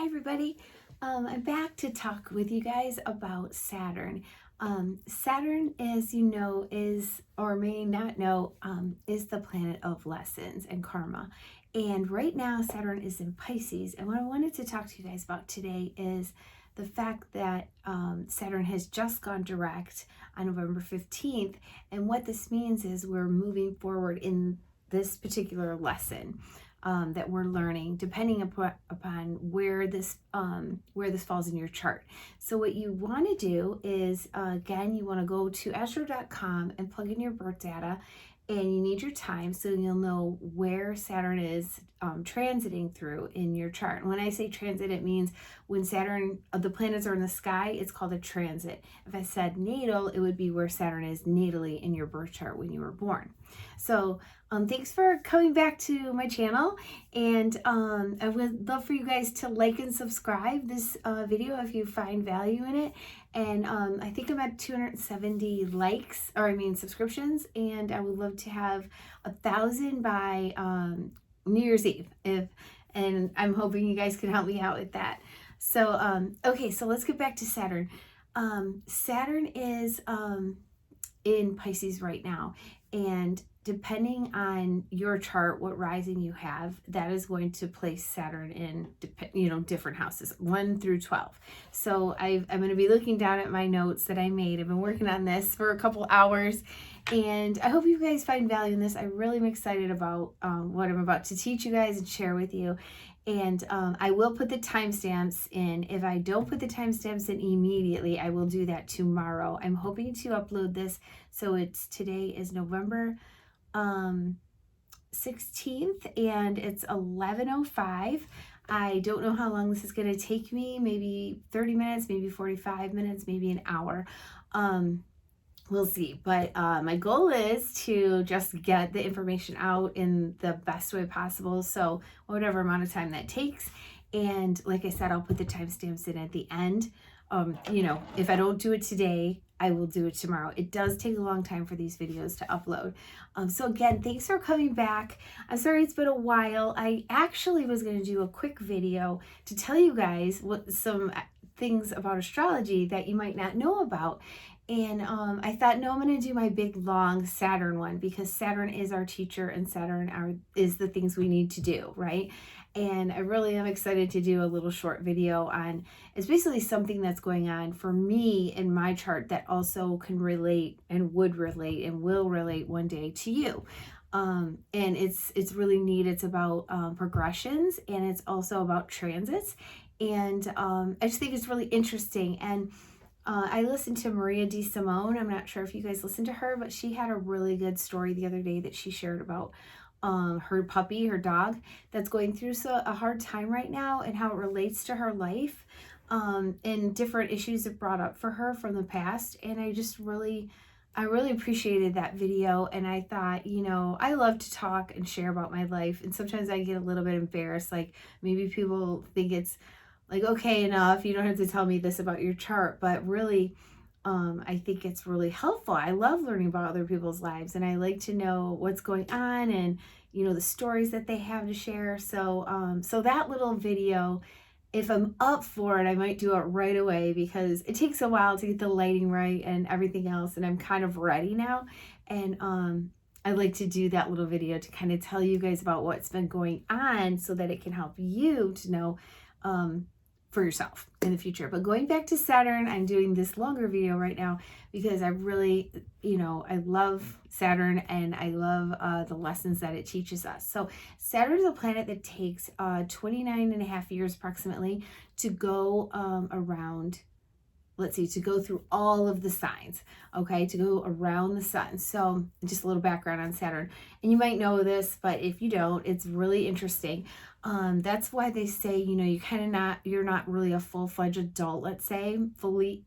everybody. I'm back to talk with you guys about Saturn. Saturn, as you know, is, or may not know, is the planet of lessons and karma. And right now, Saturn is in Pisces. And what I wanted to talk to you guys about today is the fact that Saturn has just gone direct on November 15th. And what this means is we're moving forward in this particular lesson that we're learning, depending upon where this falls in your chart. So what you want to do is, again, you want to go to astro.com and plug in your birth data, and you need your time so you'll know where Saturn is transiting through in your chart. And when I say transit, it means when Saturn, the planets are in the sky, it's called a transit. If I said natal, it would be where Saturn is natally in your birth chart when you were born. So thanks for coming back to my channel, and I would love for you guys to like and subscribe this video if you find value in it. And I think I'm at 270 likes, or I mean subscriptions, and I would love to have 1,000 by New Year's Eve, and I'm hoping you guys can help me out with that. So okay, so let's get back to Saturn. Saturn is in Pisces right now, and depending on your chart, what rising you have, that is going to place Saturn in, different houses, 1 through 12. So I'm going to be looking down at my notes that I made. I've been working on this for a couple hours, and I hope you guys find value in this. I really am excited about what I'm about to teach you guys and share with you. And I will put the timestamps in. If I don't put the timestamps in immediately, I will do that tomorrow. I'm hoping to upload this. So today is November 16th, and it's 11:05. I don't know how long this is going to take me, maybe 30 minutes, maybe 45 minutes, maybe an hour. We'll see. But my goal is to just get the information out in the best way possible. So whatever amount of time that takes. And like I said, I'll put the timestamps in at the end. If I don't do it today, I will do it tomorrow. It does take a long time for these videos to upload. So again, thanks for coming back. I'm sorry it's been a while. I actually was going to do a quick video to tell you guys some things about astrology that you might not know about. And I thought, no, I'm going to do my big, long Saturn one, because Saturn is our teacher and Saturn is the things we need to do, right? And I really am excited to do a little short video on, it's basically something that's going on for me in my chart that also can relate and would relate and will relate one day to you. And it's really neat. It's about progressions, and it's also about transits. And I just think it's really interesting. And I listened to Maria Di Simone. I'm not sure if you guys listened to her, but she had a really good story the other day that she shared about her puppy, her dog, that's going through a hard time right now, and how it relates to her life, and different issues it brought up for her from the past. And I really appreciated that video. And I thought, I love to talk and share about my life, and sometimes I get a little bit embarrassed. Like, maybe people think it's like, okay, enough, you don't have to tell me this about your chart. But really, I think it's really helpful. I love learning about other people's lives, and I like to know what's going on, and the stories that they have to share. So so that little video, if I'm up for it, I might do it right away, because it takes a while to get the lighting right and everything else, and I'm kind of ready now. And I like to do that little video to kind of tell you guys about what's been going on, so that it can help you to know for yourself in the future. But going back to Saturn, I'm doing this longer video right now because I really, I love Saturn, and I love the lessons that it teaches us. So Saturn is a planet that takes 29 and a half years approximately to go around, to go through all of the signs, okay, to go around the sun. So just a little background on Saturn. And you might know this, but if you don't, it's really interesting. That's why they say, you're not really a full-fledged adult, let's say, fully,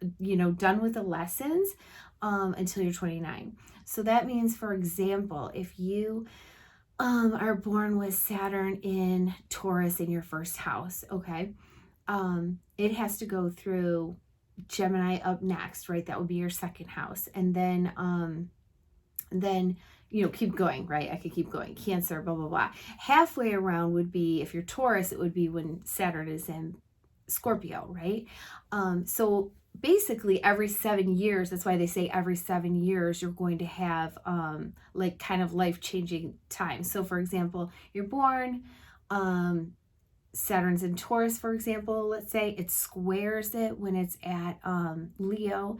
done with the lessons until you're 29. So that means, for example, if you are born with Saturn in Taurus in your first house, okay, it has to go through Gemini up next, right? That would be your second house. And then you know, keep going, right? I could keep going. Cancer, blah, blah, blah. Halfway around would be, if you're Taurus, it would be when Saturn is in Scorpio, right? So basically every 7 years, that's why they say every 7 years, you're going to have like kind of life-changing times. So for example, you're born, Saturn's in Taurus, for example, let's say it squares it when it's at Leo.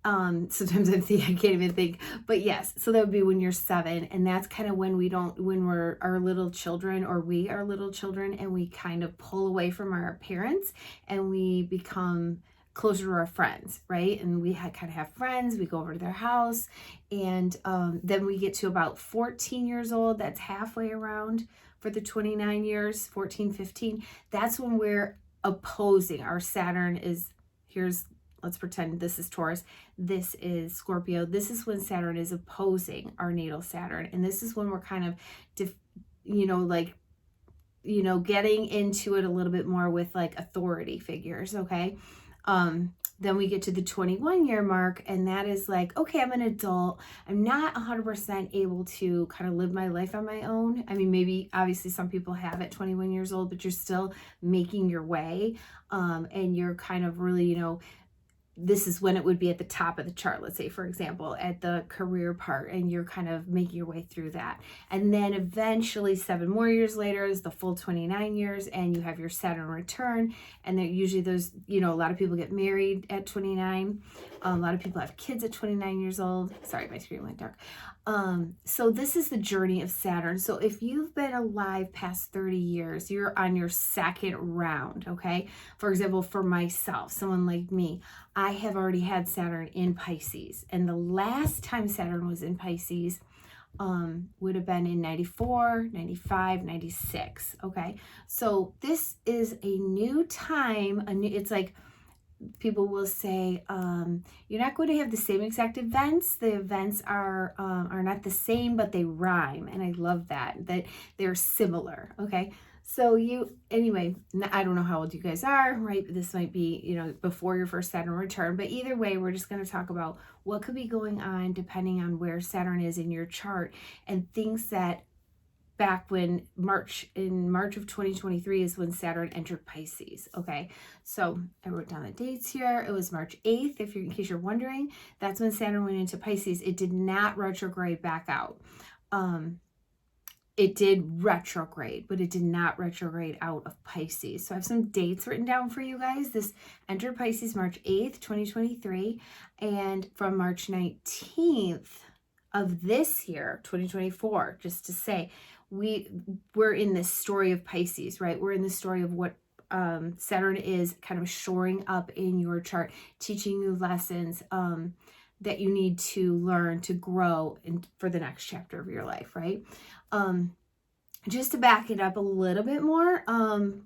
Sometimes I can't even think, but yes, so that would be when you're 7, and that's kind of when when we're our little children, or we are little children, and we kind of pull away from our parents and we become closer to our friends, right? And we kind of have friends, we go over to their house, and then we get to about 14 years old, that's halfway around for the 29 years, 14, 15, that's when we're opposing. Our Saturn is, let's pretend this is Taurus, this is Scorpio. This is when Saturn is opposing our natal Saturn. And this is when we're kind of, getting into it a little bit more with like authority figures, okay? Then we get to the 21-year mark, and that is like, okay, I'm an adult. I'm not 100% able to kind of live my life on my own. I mean, maybe obviously some people have at 21 years old, but you're still making your way. And you're kind of really, this is when it would be at the top of the chart, let's say, for example, at the career part, and you're kind of making your way through that. And then eventually 7 more years later is the full 29 years, and you have your Saturn return. And then usually those, a lot of people get married at 29. A lot of people have kids at 29 years old. Sorry, my screen went dark. So this is the journey of Saturn. So if you've been alive past 30 years, you're on your second round, okay? For example, for myself, someone like me, I have already had Saturn in Pisces. And the last time Saturn was in Pisces would have been in 94, 95, 96, okay? So this is a new time. It's like, people will say, you're not going to have the same exact events. The events are not the same, but they rhyme. And I love that they're similar. Okay. So anyway, I don't know how old you guys are, right? This might be, before your first Saturn return, but either way, we're just going to talk about what could be going on depending on where Saturn is in your chart, and things that back when in March of 2023 is when Saturn entered Pisces. Okay, so I wrote down the dates here. It was March 8th, in case you're wondering. That's when Saturn went into Pisces. It did not retrograde back out. It did retrograde, but it did not retrograde out of Pisces. So I have some dates written down for you guys. This entered Pisces March 8th, 2023, and from March 19th of this year, 2024, just to say, we're in this story of Pisces, right? We're in the story of what Saturn is kind of shoring up in your chart, teaching you lessons that you need to learn to grow for the next chapter of your life, right? Just to back it up a little bit more,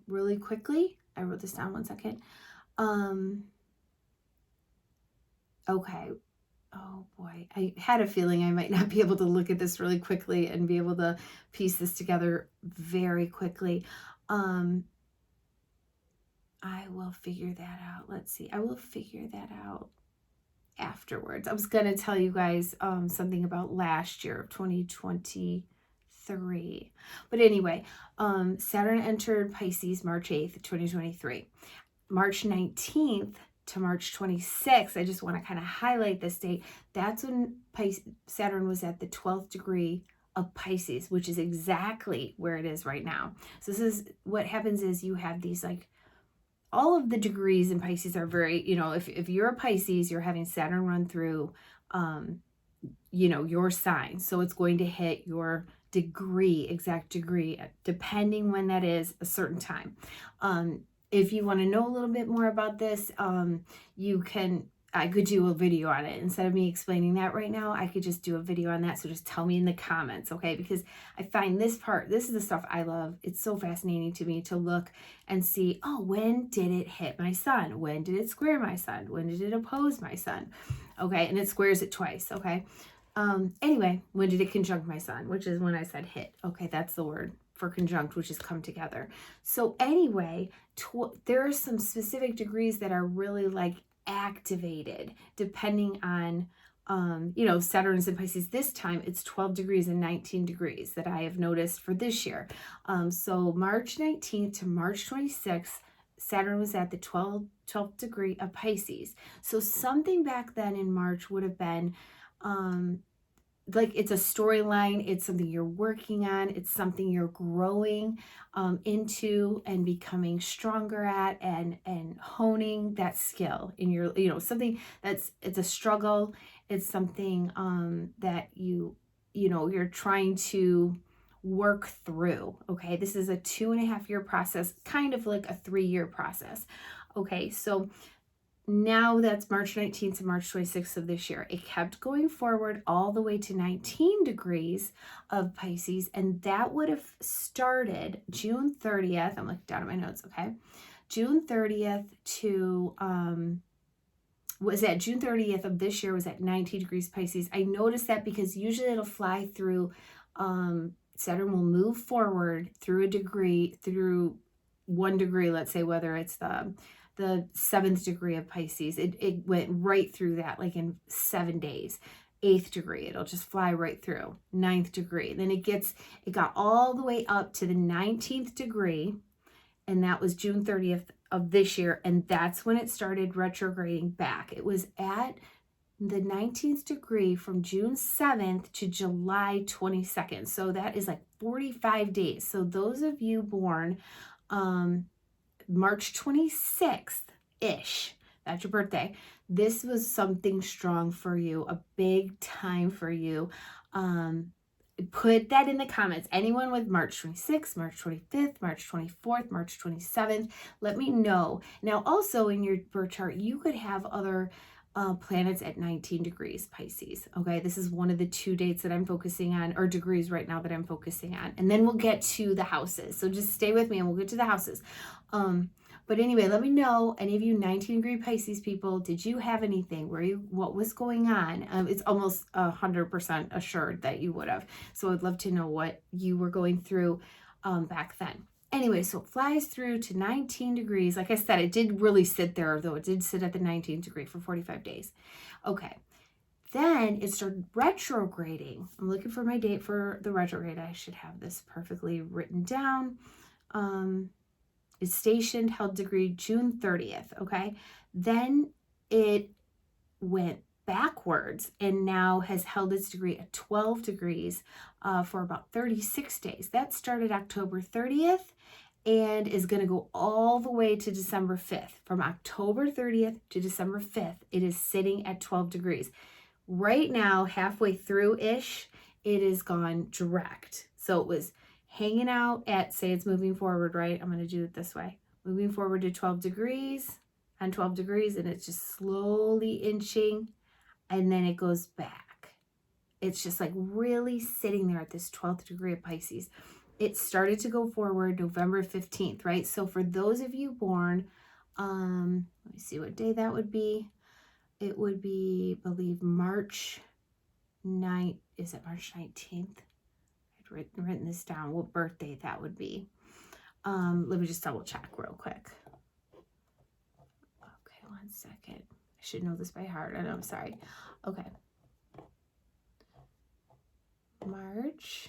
really quickly, I wrote this down, one second. Okay. Oh boy, I had a feeling I might not be able to look at this really quickly and be able to piece this together very quickly. I will figure that out. Let's see. I will figure that out afterwards. I was going to tell you guys something about last year of 2023. But anyway, Saturn entered Pisces March 8th, 2023. March 19th to March 26th, I just want to kind of highlight this date. That's when Saturn was at the 12th degree of Pisces, which is exactly where it is right now. So this is what happens is you have these, like, all of the degrees in Pisces are very, if you're a Pisces, you're having Saturn run through, your sign. So it's going to hit your exact degree, depending when that is, a certain time. If you want to know a little bit more about this, I could do a video on it. Instead of me explaining that right now, I could just do a video on that. So just tell me in the comments, okay? Because I find this is the stuff I love. It's so fascinating to me to look and see, oh, when did it hit my sun? When did it square my sun? When did it oppose my sun? Okay, and it squares it twice, okay? Anyway, when did it conjunct my sun? Which is when I said hit. Okay, that's the word for conjunct, which is come together. So anyway, there are some specific degrees that are really like activated depending on you know, Saturn's in Pisces this time, it's 12 degrees and 19 degrees that I have noticed for this year. So March 19th to March 26th, Saturn was at the 12th degree of Pisces. So something back then in March would have been like it's a storyline, it's something you're working on, it's something you're growing into and becoming stronger at, and honing that skill in your, you know, something that's, it's a struggle, it's something that you know, you're trying to work through. Okay, this is a 2.5-year process, kind of like a 3-year process. Okay, so now that's March 19th to March 26th of this year. It kept going forward all the way to 19 degrees of Pisces, and that would have started June 30th. I'm looking down at my notes, okay? June 30th to, was at June 30th of this year was at 19 degrees Pisces. I noticed that because usually it'll fly through, Saturn will move forward through a degree, through 1 degree, let's say, whether it's the 7th degree of Pisces, it went right through that, like in 7 days. 8th degree, it'll just fly right through. 9th degree, then it got all the way up to the 19th degree, and that was June 30th of this year, and that's when it started retrograding back. It was at the 19th degree from June 7th to July 22nd. So that is like 45 days. So those of you born March 26th-ish, that's your birthday, this was something strong for you, a big time for you. Put that in the comments. Anyone with March 26th, March 25th, March 24th, March 27th, let me know. Now, also in your birth chart, you could have other planets at 19 degrees Pisces. Okay, this is one of the 2 dates that I'm focusing on, or degrees right now that I'm focusing on. And then we'll get to the houses. So just stay with me and we'll get to the houses. But anyway, let me know, any of you 19 degree Pisces people, did you have anything? What was going on? It's almost 100% assured that you would have. So I'd love to know what you were going through back then. Anyway, so it flies through to 19 degrees. Like I said, it did really sit there, though. It did sit at the 19th degree for 45 days. Okay. Then it started retrograding. I'm looking for my date for the retrograde. I should have this perfectly written down. It's stationed, held degree June 30th. Okay. Then it went backwards and now has held its degree at 12 degrees for about 36 days. That started October 30th and is going to go all the way to December 5th. From October 30th to December 5th, it is sitting at 12 degrees. Right now, halfway through-ish, it is gone direct. So it was hanging out at, say it's moving forward, right? I'm going to do it this way. Moving forward to 12 degrees, on 12 degrees, and it's just slowly inching, and then it goes back. It's just like really sitting there at this 12th degree of Pisces. It started to go forward November 15th, right? So for those of you born, let me see what day that would be. It would be, I believe, March 9th. Is it March 19th? I'd written this down, what birthday that would be. Let me just double check real quick. Okay, 1 second. I should know this by heart. I know, I'm sorry. Okay. March.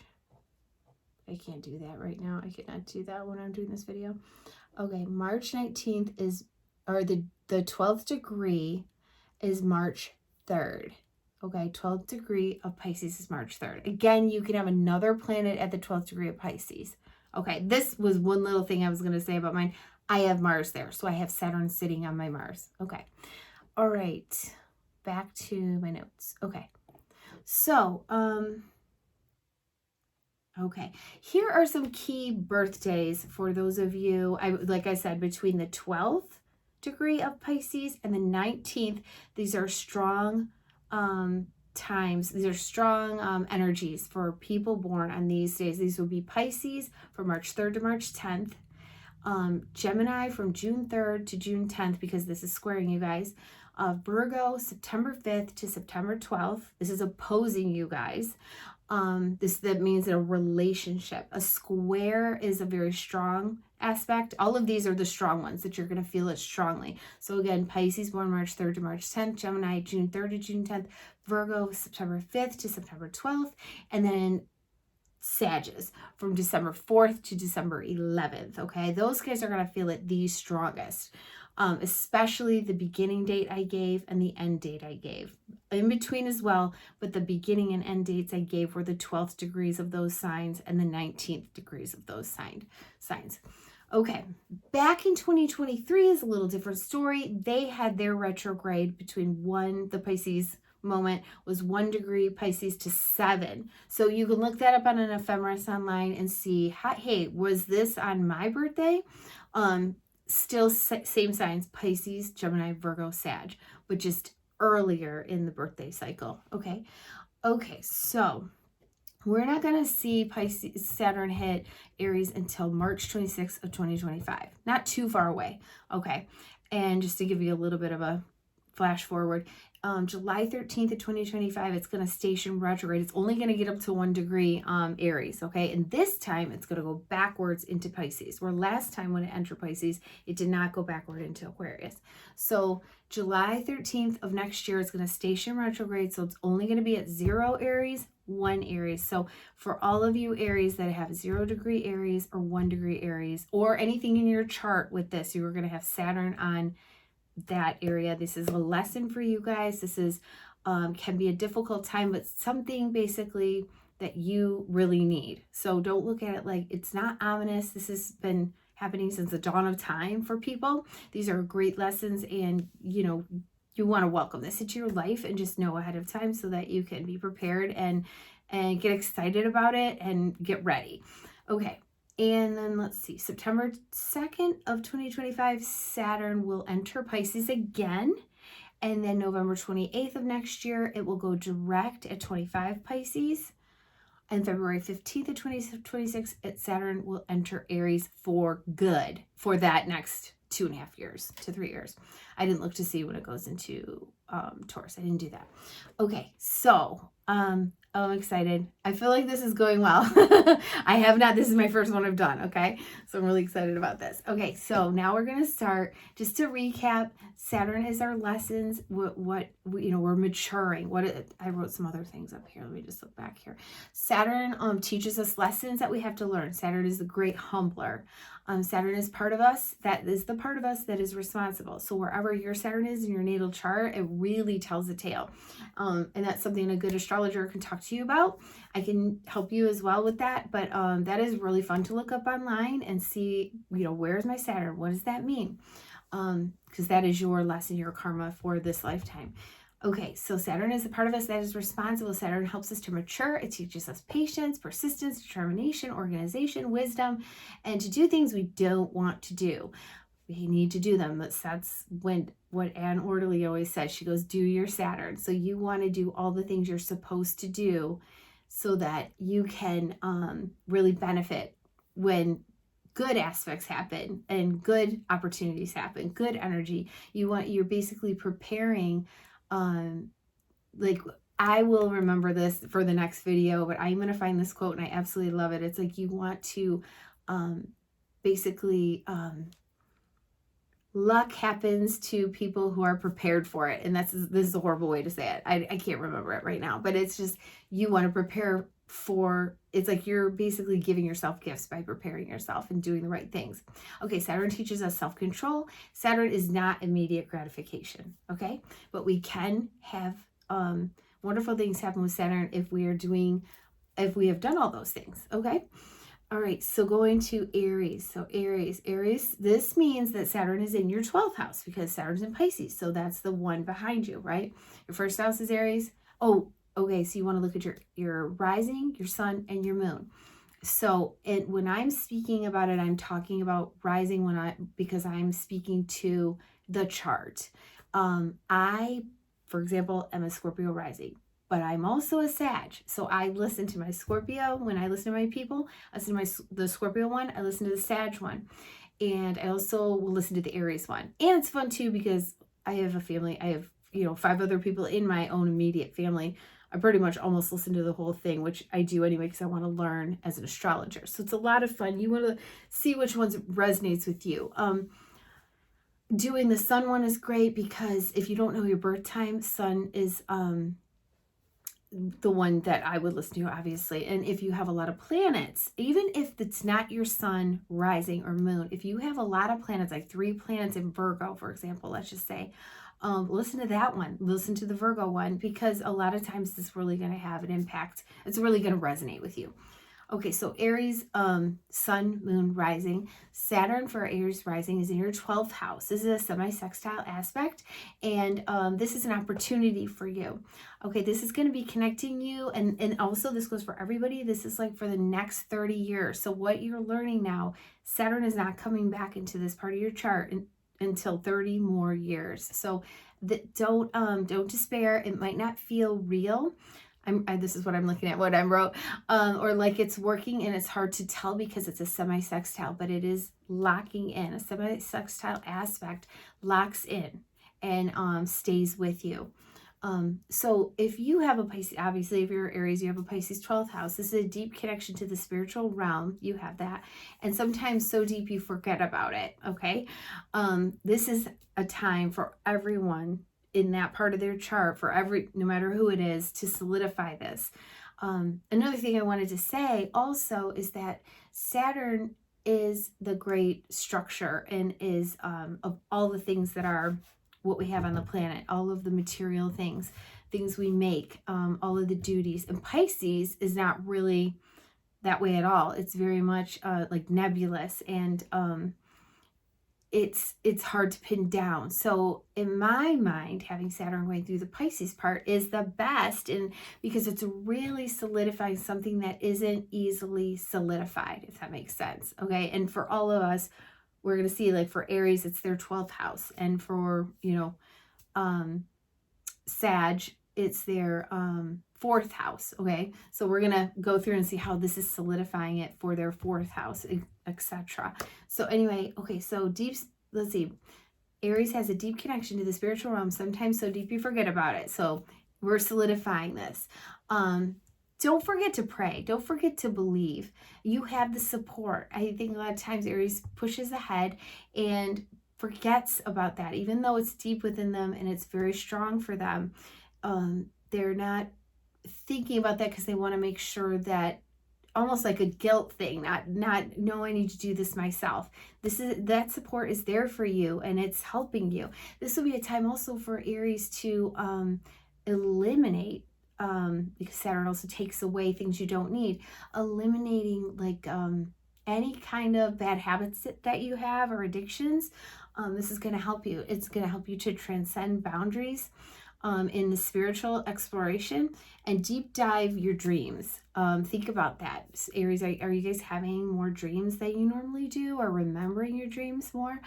I can't do that right now. I cannot do that when I'm doing this video. Okay, March 19th is, or the 12th degree is March 3rd. Okay, 12th degree of Pisces is March 3rd. Again, you can have another planet at the 12th degree of Pisces. Okay, this was one little thing I was going to say about mine. I have Mars there, so I have Saturn sitting on my Mars. Okay, all right, back to my notes. Okay, so, okay, here are some key birthdays for those of you, like I said, between the 12th degree of Pisces and the 19th. These are strong times. These are strong energies for people born on these days. These will be Pisces from March 3rd to March 10th. Gemini from June 3rd to June 10th, because this is squaring you guys. Virgo, September 5th to September 12th. This is opposing you guys. That means in a relationship. A square is a very strong aspect. All of these are the strong ones that you're going to feel it strongly. So again, Pisces born March 3rd to March 10th, Gemini June 3rd to June 10th, Virgo September 5th to September 12th, and then Sagittarius from December 4th to December 11th. Okay, those guys are going to feel it the strongest. Especially the beginning date I gave and the end date I gave. In between as well, but the beginning and end dates I gave were the 12th degrees of those signs and the 19th degrees of those signs. Okay, back in 2023 is a little different story. They had their retrograde between the Pisces moment was 1 degree Pisces to 7. So you can look that up on an ephemeris online and see, hey, was this on my birthday? Still same signs, Pisces, Gemini, Virgo, Sag, but just earlier in the birthday cycle. Okay, so we're not going to see Saturn hit Aries until March 26th of 2025. Not too far away. Okay, and just to give you a little bit of a flash forward, July 13th of 2025, it's going to station retrograde. It's only going to get up to 1 degree Aries, okay? And this time, it's going to go backwards into Pisces, where last time when it entered Pisces, it did not go backward into Aquarius. So July 13th of next year, it's going to station retrograde, so it's only going to be at 0 Aries, 1 Aries. So for all of you Aries that have 0 degree Aries or 1 degree Aries, or anything in your chart with this, you are going to have Saturn on that area. This is a lesson for you guys. This is can be a difficult time, but something basically that you really need. So don't look at it like it's not ominous. This has been happening since the dawn of time for people. These are great lessons, and you want to welcome this into your life and just know ahead of time so that you can be prepared and get excited about it and get ready. Okay. And then let's see, September 2nd of 2025, Saturn will enter Pisces again. And then November 28th of next year, it will go direct at 25 Pisces. And February 15th of 2026, Saturn will enter Aries for good for that next 2.5 years to 3 years. I didn't look to see when it goes into Taurus. I didn't do that. Okay, so I'm excited. I feel like this is going well. I have not. This is my first one I've done. Okay. So I'm really excited about this. Okay. So now we're going to start. Just to recap, Saturn is our lessons. What we're maturing. I wrote some other things up here. Let me just look back here. Saturn teaches us lessons that we have to learn. Saturn is the great humbler. Saturn is part of us. That is the part of us that is responsible. So wherever your Saturn is in your natal chart, it really tells the tale. And that's something a good astrologer can talk to you about. I can help you as well with that, but that is really fun to look up online and see, where's my Saturn? What does that mean? Because that is your lesson, your karma for this lifetime. Okay, so Saturn is a part of us that is responsible. Saturn helps us to mature. It teaches us patience, persistence, determination, organization, wisdom, and to do things we don't want to do. We need to do them. That's what Anne Orderly always says. She goes, do your Saturn. So you want to do all the things you're supposed to do so that you can really benefit good aspects happen and good opportunities happen, good energy. You're basically preparing, like, I will remember this for the next video, but I'm going to find this quote and I absolutely love it. It's like, you want to basically, luck happens to people who are prepared for it. And this is a horrible way to say it. I can't remember it right now, but it's just, you want to prepare for, it's like you're basically giving yourself gifts by preparing yourself and doing the right things. Okay, Saturn teaches us self-control. Saturn is not immediate gratification, okay? But we can have wonderful things happen with Saturn if we have done all those things, okay? All right, so going to Aries. So Aries, this means that Saturn is in your 12th house because Saturn's in Pisces. So that's the one behind you, right? Your first house is Aries. Oh, okay, so you want to look at your rising, your sun, and your moon. So when I'm speaking about it, I'm talking about rising because I'm speaking to the chart. I, for example, am a Scorpio rising. But I'm also a Sag. So I listen to my Scorpio. When I listen to my people, I listen to the Scorpio one. I listen to the Sag one. And I also will listen to the Aries one. And it's fun too because I have a family. I have, 5 other people in my own immediate family I pretty much almost listen to the whole thing, which I do anyway because I want to learn as an astrologer. So it's a lot of fun. You want to see which ones resonates with you. Doing the sun one is great because if you don't know your birth time, sun is the one that I would listen to, obviously. And if you have a lot of planets, even if it's not your sun rising or moon, if you have a lot of planets, like 3 planets in Virgo, for example, let's just say, listen to that one, listen to the Virgo one, because a lot of times it's really going to have an impact. It's really going to resonate with you. Okay, so Aries, sun, moon, rising. Saturn for Aries rising is in your 12th house. This is a semi-sextile aspect, and this is an opportunity for you. Okay, this is going to be connecting you, and also this goes for everybody. This is like for the next 30 years. So what you're learning now, Saturn is not coming back into this part of your chart until 30 more years. So don't despair. It might not feel real. This is what I'm looking at, what I wrote, or like it's working and it's hard to tell because it's a semi-sextile, but it is locking in. A semi-sextile aspect locks in and stays with you. So if you have a Pisces, obviously if you're Aries, you have a Pisces 12th house. This is a deep connection to the spiritual realm. You have that. And sometimes so deep you forget about it, okay? This is a time for everyone in that part of their chart, for no matter who it is, to solidify this. Another thing I wanted to say also is that Saturn is the great structure and is of all the things that are what we have on the planet, all of the material things we make, all of the duties. And Pisces is not really that way at all. It's very much like nebulous, and it's hard to pin down. So in my mind, having Saturn going through the Pisces part is the best, and because it's really solidifying something that isn't easily solidified, if that makes sense. Okay, and for all of us, we're going to see, like for Aries, it's their 12th house, and for Sag, it's their 4th house. Okay, so we're going to go through and see how this is solidifying it for their 4th house, etc. So anyway, okay, so let's see, Aries has a deep connection to the spiritual realm, sometimes so deep you forget about it. So we're solidifying this. Don't forget to pray. Don't forget to believe. You have the support. I think a lot of times Aries pushes ahead and forgets about that, even though it's deep within them and it's very strong for them. They're not thinking about that because they want to make sure that, almost like a guilt thing, not no, I need to do this myself. That support is there for you and it's helping you. This will be a time also for Aries to eliminate, because Saturn also takes away things you don't need, eliminating like any kind of bad habits that you have or addictions. This is going to help you. It's going to help you to transcend boundaries in the spiritual exploration and deep dive your dreams. Think about that. Aries, are you guys having more dreams than you normally do, or remembering your dreams more?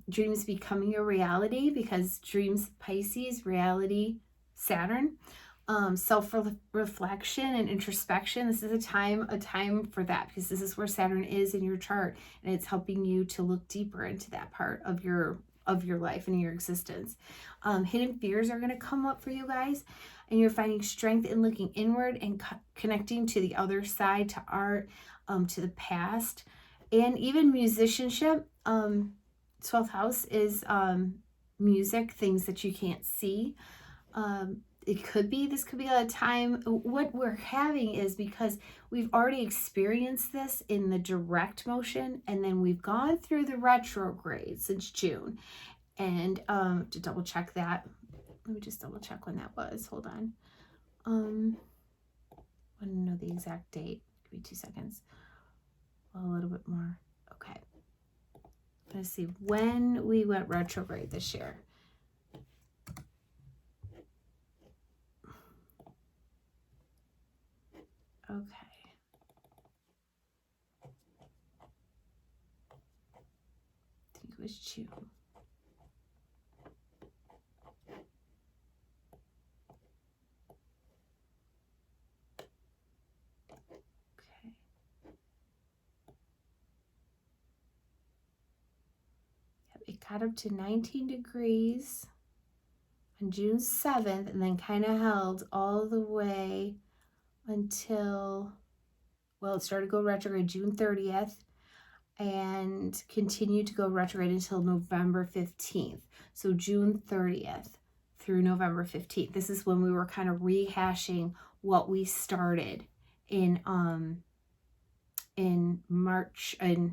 Dreams becoming a reality, because dreams, Pisces, reality, Saturn. Self-reflection and introspection. This is a time for that, because this is where Saturn is in your chart, and it's helping you to look deeper into that part of your life and your existence. Hidden fears are going to come up for you guys, and you're finding strength in looking inward and connecting to the other side, to art, to the past, and even musicianship. 12th house is music, things that you can't see. This could be a time. What we're having is, because we've already experienced this in the direct motion, and then we've gone through the retrograde since June. And to double check that, let me just double check when that was. Hold on. I want to know the exact date. Give me 2 seconds. A little bit more. Okay. Let's see when we went retrograde this year. Okay. I think it was June. Okay. Yep, it got up to 19 degrees on June 7th, and then kind of held all the way until, well, it started to go retrograde June 30th and continued to go retrograde until November 15th. So June 30th through November 15th. This is when we were kind of rehashing what we started in March 8th.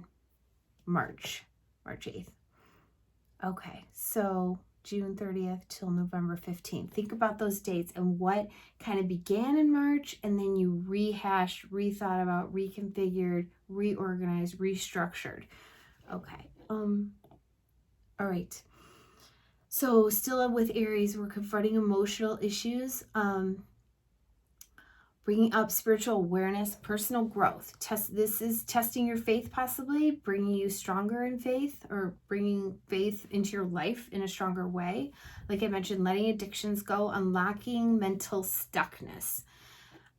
Okay, so June 30th till November 15th. Think about those dates and what kind of began in March, and then you rehashed, rethought about, reconfigured, reorganized, restructured. Okay. All right. So still with Aries, we're confronting emotional issues, bringing up spiritual awareness, personal growth. This is testing your faith, possibly bringing you stronger in faith, or bringing faith into your life in a stronger way. Like I mentioned, letting addictions go, unlocking mental stuckness.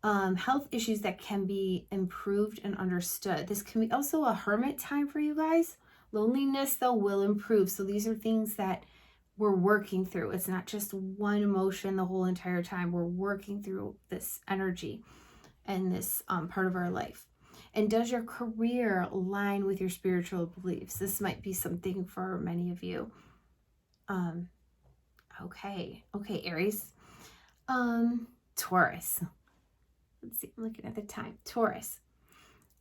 Health issues that can be improved and understood. This can be also a hermit time for you guys. Loneliness, though, will improve. So these are things that we're working through. It's not just one emotion the whole entire time. We're working through this energy and this part of our life. And does your career align with your spiritual beliefs? This might be something for many of you. Okay, Aries. Taurus. Let's see, I'm looking at the time. Taurus.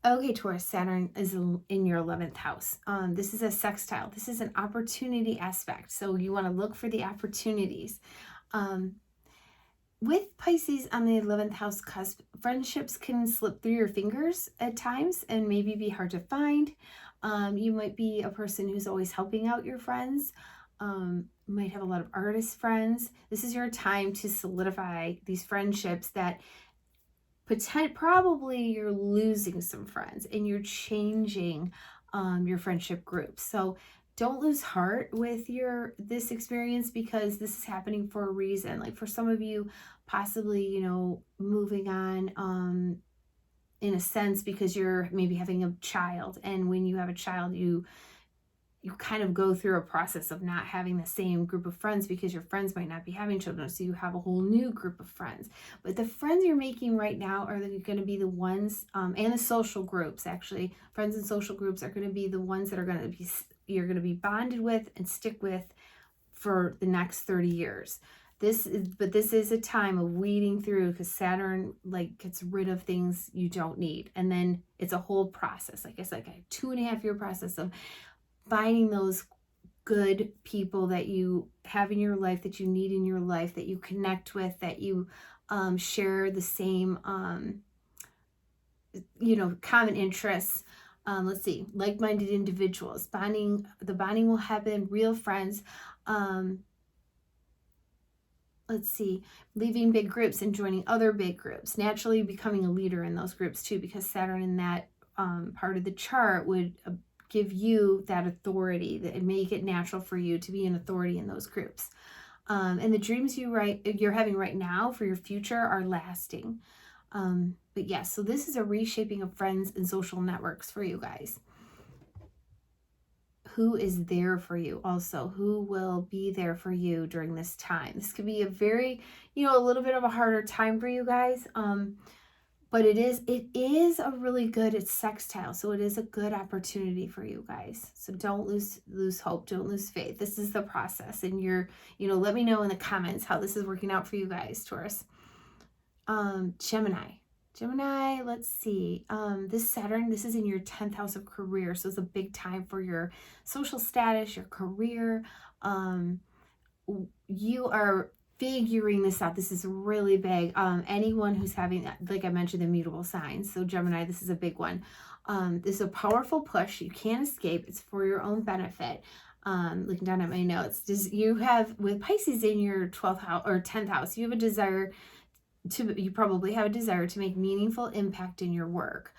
Okay, Taurus, Saturn is in your 11th house. This is a sextile. This is an opportunity aspect. So you want to look for the opportunities. With Pisces on the 11th house cusp, friendships can slip through your fingers at times and maybe be hard to find. You might be a person who's always helping out your friends. You might have a lot of artist friends. This is your time to solidify these friendships that probably you're losing some friends and you're changing your friendship groups. So don't lose heart with this experience, because this is happening for a reason. Like for some of you, possibly, moving on in a sense because you're maybe having a child, and when you have a child, you kind of go through a process of not having the same group of friends because your friends might not be having children. So you have a whole new group of friends. But the friends you're making right now are going to be the ones, and the social groups, actually. Friends and social groups are going to be the ones that you're going to be bonded with and stick with for the next 30 years. This is a time of weeding through, because Saturn gets rid of things you don't need. And then it's a whole process. Like I said, a 2.5-year process of finding those good people that you have in your life, that you need in your life, that you connect with, that you share the same, common interests. Let's see, like-minded individuals. The bonding will happen, real friends. Let's see, leaving big groups and joining other big groups. Naturally becoming a leader in those groups too, because Saturn in that part of the chart would give you that authority, that make it natural for you to be an authority in those groups. And the dreams you're having right now for your future are lasting. But yes, so this is a reshaping of friends and social networks for you guys. Who is there for you also? Who will be there for you during this time? This could be a very, a little bit of a harder time for you guys. But it is a really good, it's sextile. So it is a good opportunity for you guys. So don't lose hope. Don't lose faith. This is the process. And let me know in the comments how this is working out for you guys, Taurus. Gemini, let's see. This Saturn, this is in your 10th house of career. So it's a big time for your social status, your career. You are figuring this out. This is really big. Anyone who's having, like I mentioned, the mutable signs. So Gemini, this is a big one. This is a powerful push. You can't escape. It's for your own benefit. Looking down at my notes, you have, with Pisces in your 12th house or 10th house, you probably have a desire to make meaningful impact in your work.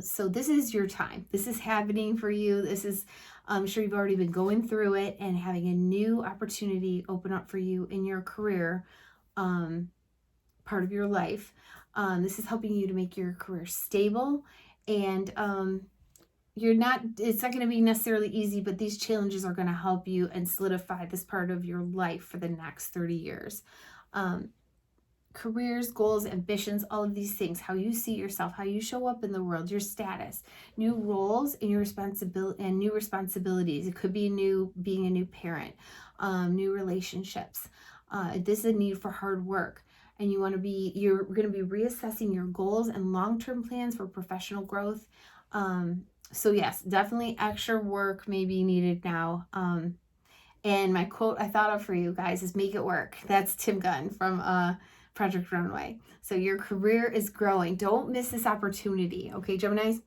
So this is your time. This is happening for you. This is, I'm sure you've already been going through it and having a new opportunity open up for you in your career, part of your life. This is helping you to make your career stable and, it's not going to be necessarily easy, but these challenges are going to help you and solidify this part of your life for the next 30 years. Careers, goals, ambitions, all of these things, how you see yourself, how you show up in the world, your status, new roles and new responsibilities. It could be being a new parent, new relationships. This is a need for hard work. And you're going to be reassessing your goals and long-term plans for professional growth. So yes, definitely extra work may be needed now. And my quote I thought of for you guys is make it work. That's Tim Gunn from Project Runway. So your career is growing. Don't miss this opportunity. Okay, Geminis?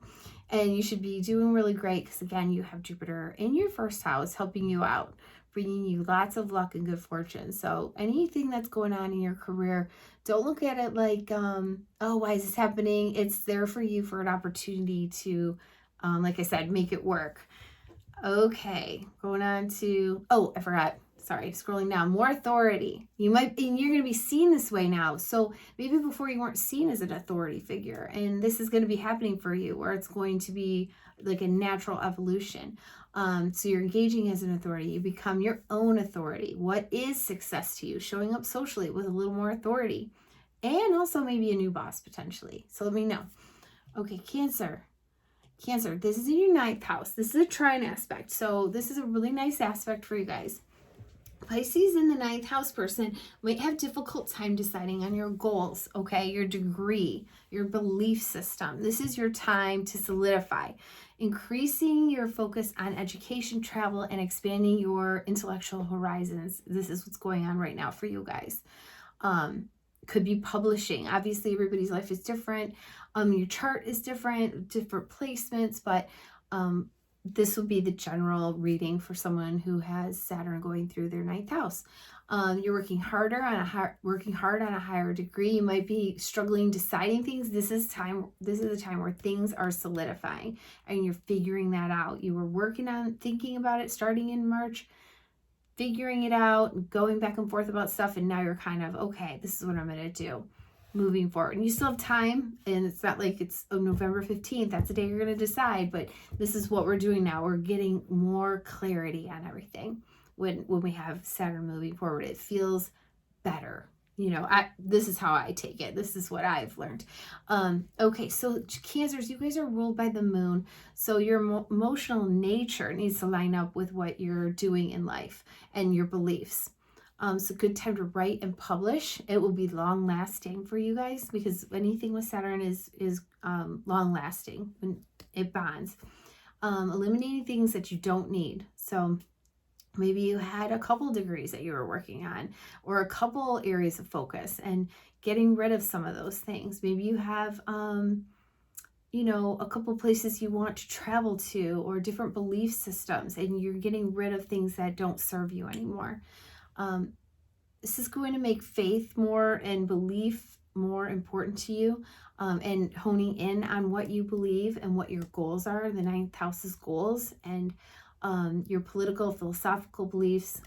And you should be doing really great because, again, you have Jupiter in your first house helping you out, bringing you lots of luck and good fortune. So anything that's going on in your career, don't look at it like, oh, why is this happening? It's there for you for an opportunity to, like I said, make it work. Okay, going on to, oh, I forgot. Sorry, scrolling down. More authority. And you're going to be seen this way now. So maybe before you weren't seen as an authority figure. And this is going to be happening for you where it's going to be like a natural evolution. So you're engaging as an authority. You become your own authority. What is success to you? Showing up socially with a little more authority. And also maybe a new boss potentially. So let me know. Okay, Cancer. Cancer, this is in your 9th house. This is a trine aspect. So this is a really nice aspect for you guys. Pisces in the 9th house person might have difficult time deciding on your goals, okay? Your degree, your belief system. This is your time to solidify. Increasing your focus on education, travel, and expanding your intellectual horizons. This is what's going on right now for you guys. Could be publishing. Obviously, everybody's life is different. Your chart is different placements, but this would be the general reading for someone who has Saturn going through their 9th house. You're working hard on a higher degree. You might be struggling deciding things. This is the time where things are solidifying and you're figuring that out. You were working on thinking about it starting in March, figuring it out, going back and forth about stuff, and now you're kind of, okay, this is what I'm going to do moving forward. And you still have time, and it's not like it's November 15th. That's the day you're going to decide, but this is what we're doing now. We're getting more clarity on everything when we have Saturn moving forward. It feels better. You know, this is how I take it. This is what I've learned. Okay, so Cancers, you guys are ruled by the moon. So your emotional nature needs to line up with what you're doing in life and your beliefs. So good time to write and publish. It will be long lasting for you guys because anything with Saturn is long lasting when it bonds. Eliminating things that you don't need. So maybe you had a couple degrees that you were working on or a couple areas of focus and getting rid of some of those things. Maybe you have, a couple places you want to travel to or different belief systems and you're getting rid of things that don't serve you anymore. This is going to make faith more and belief more important to you, and honing in on what you believe and what your goals are, the 9th house's goals, and your political, philosophical beliefs,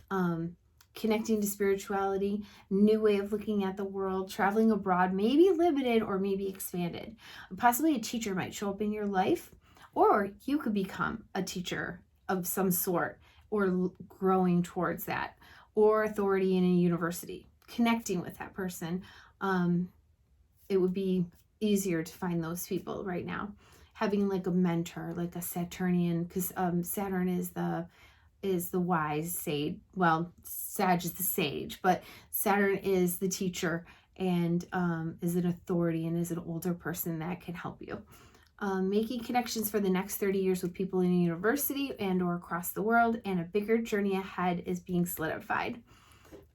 connecting to spirituality, new way of looking at the world, traveling abroad, maybe limited or maybe expanded. Possibly a teacher might show up in your life, or you could become a teacher of some sort or growing towards that, or authority in a university, connecting with that person. It would be easier to find those people right now. Having like a mentor, like a Saturnian, because Saturn is the wise sage. Well, Sag is the sage, but Saturn is the teacher and is an authority and is an older person that can help you. Making connections for the next 30 years with people in a university and or across the world, and a bigger journey ahead is being solidified.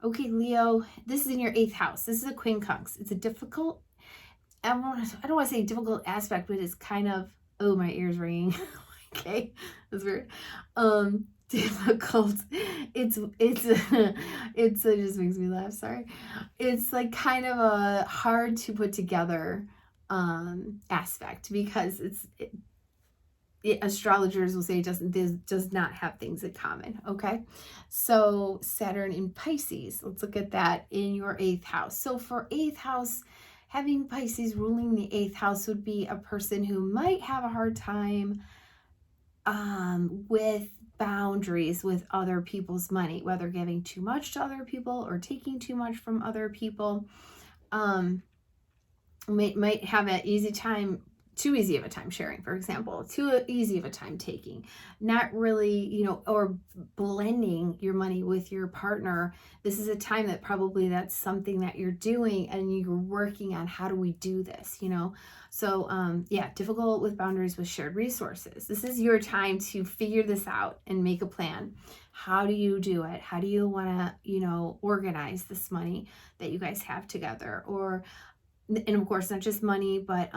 Okay, Leo, this is in your 8th house. This is a quincunx. It's a difficult, I don't want to say difficult aspect, but it's kind of, oh, my ear's ringing. Okay, that's weird. Difficult. It just makes me laugh. Sorry. It's like kind of a hard to put together aspect because astrologers will say it does not have things in common. Okay, so Saturn in Pisces, let's look at that in your 8th house. So for 8th house, having Pisces ruling the 8th house would be a person who might have a hard time with boundaries with other people's money, whether giving too much to other people or taking too much from other people. Might have an easy time, too easy of a time sharing, for example, too easy of a time taking, not really, or blending your money with your partner. This is a time that probably that's something that you're doing and you're working on, how do we do this, So yeah, difficult with boundaries with shared resources. This is your time to figure this out and make a plan. How do you do it? How do you want to, organize this money that you guys have together? And of course, not just money, but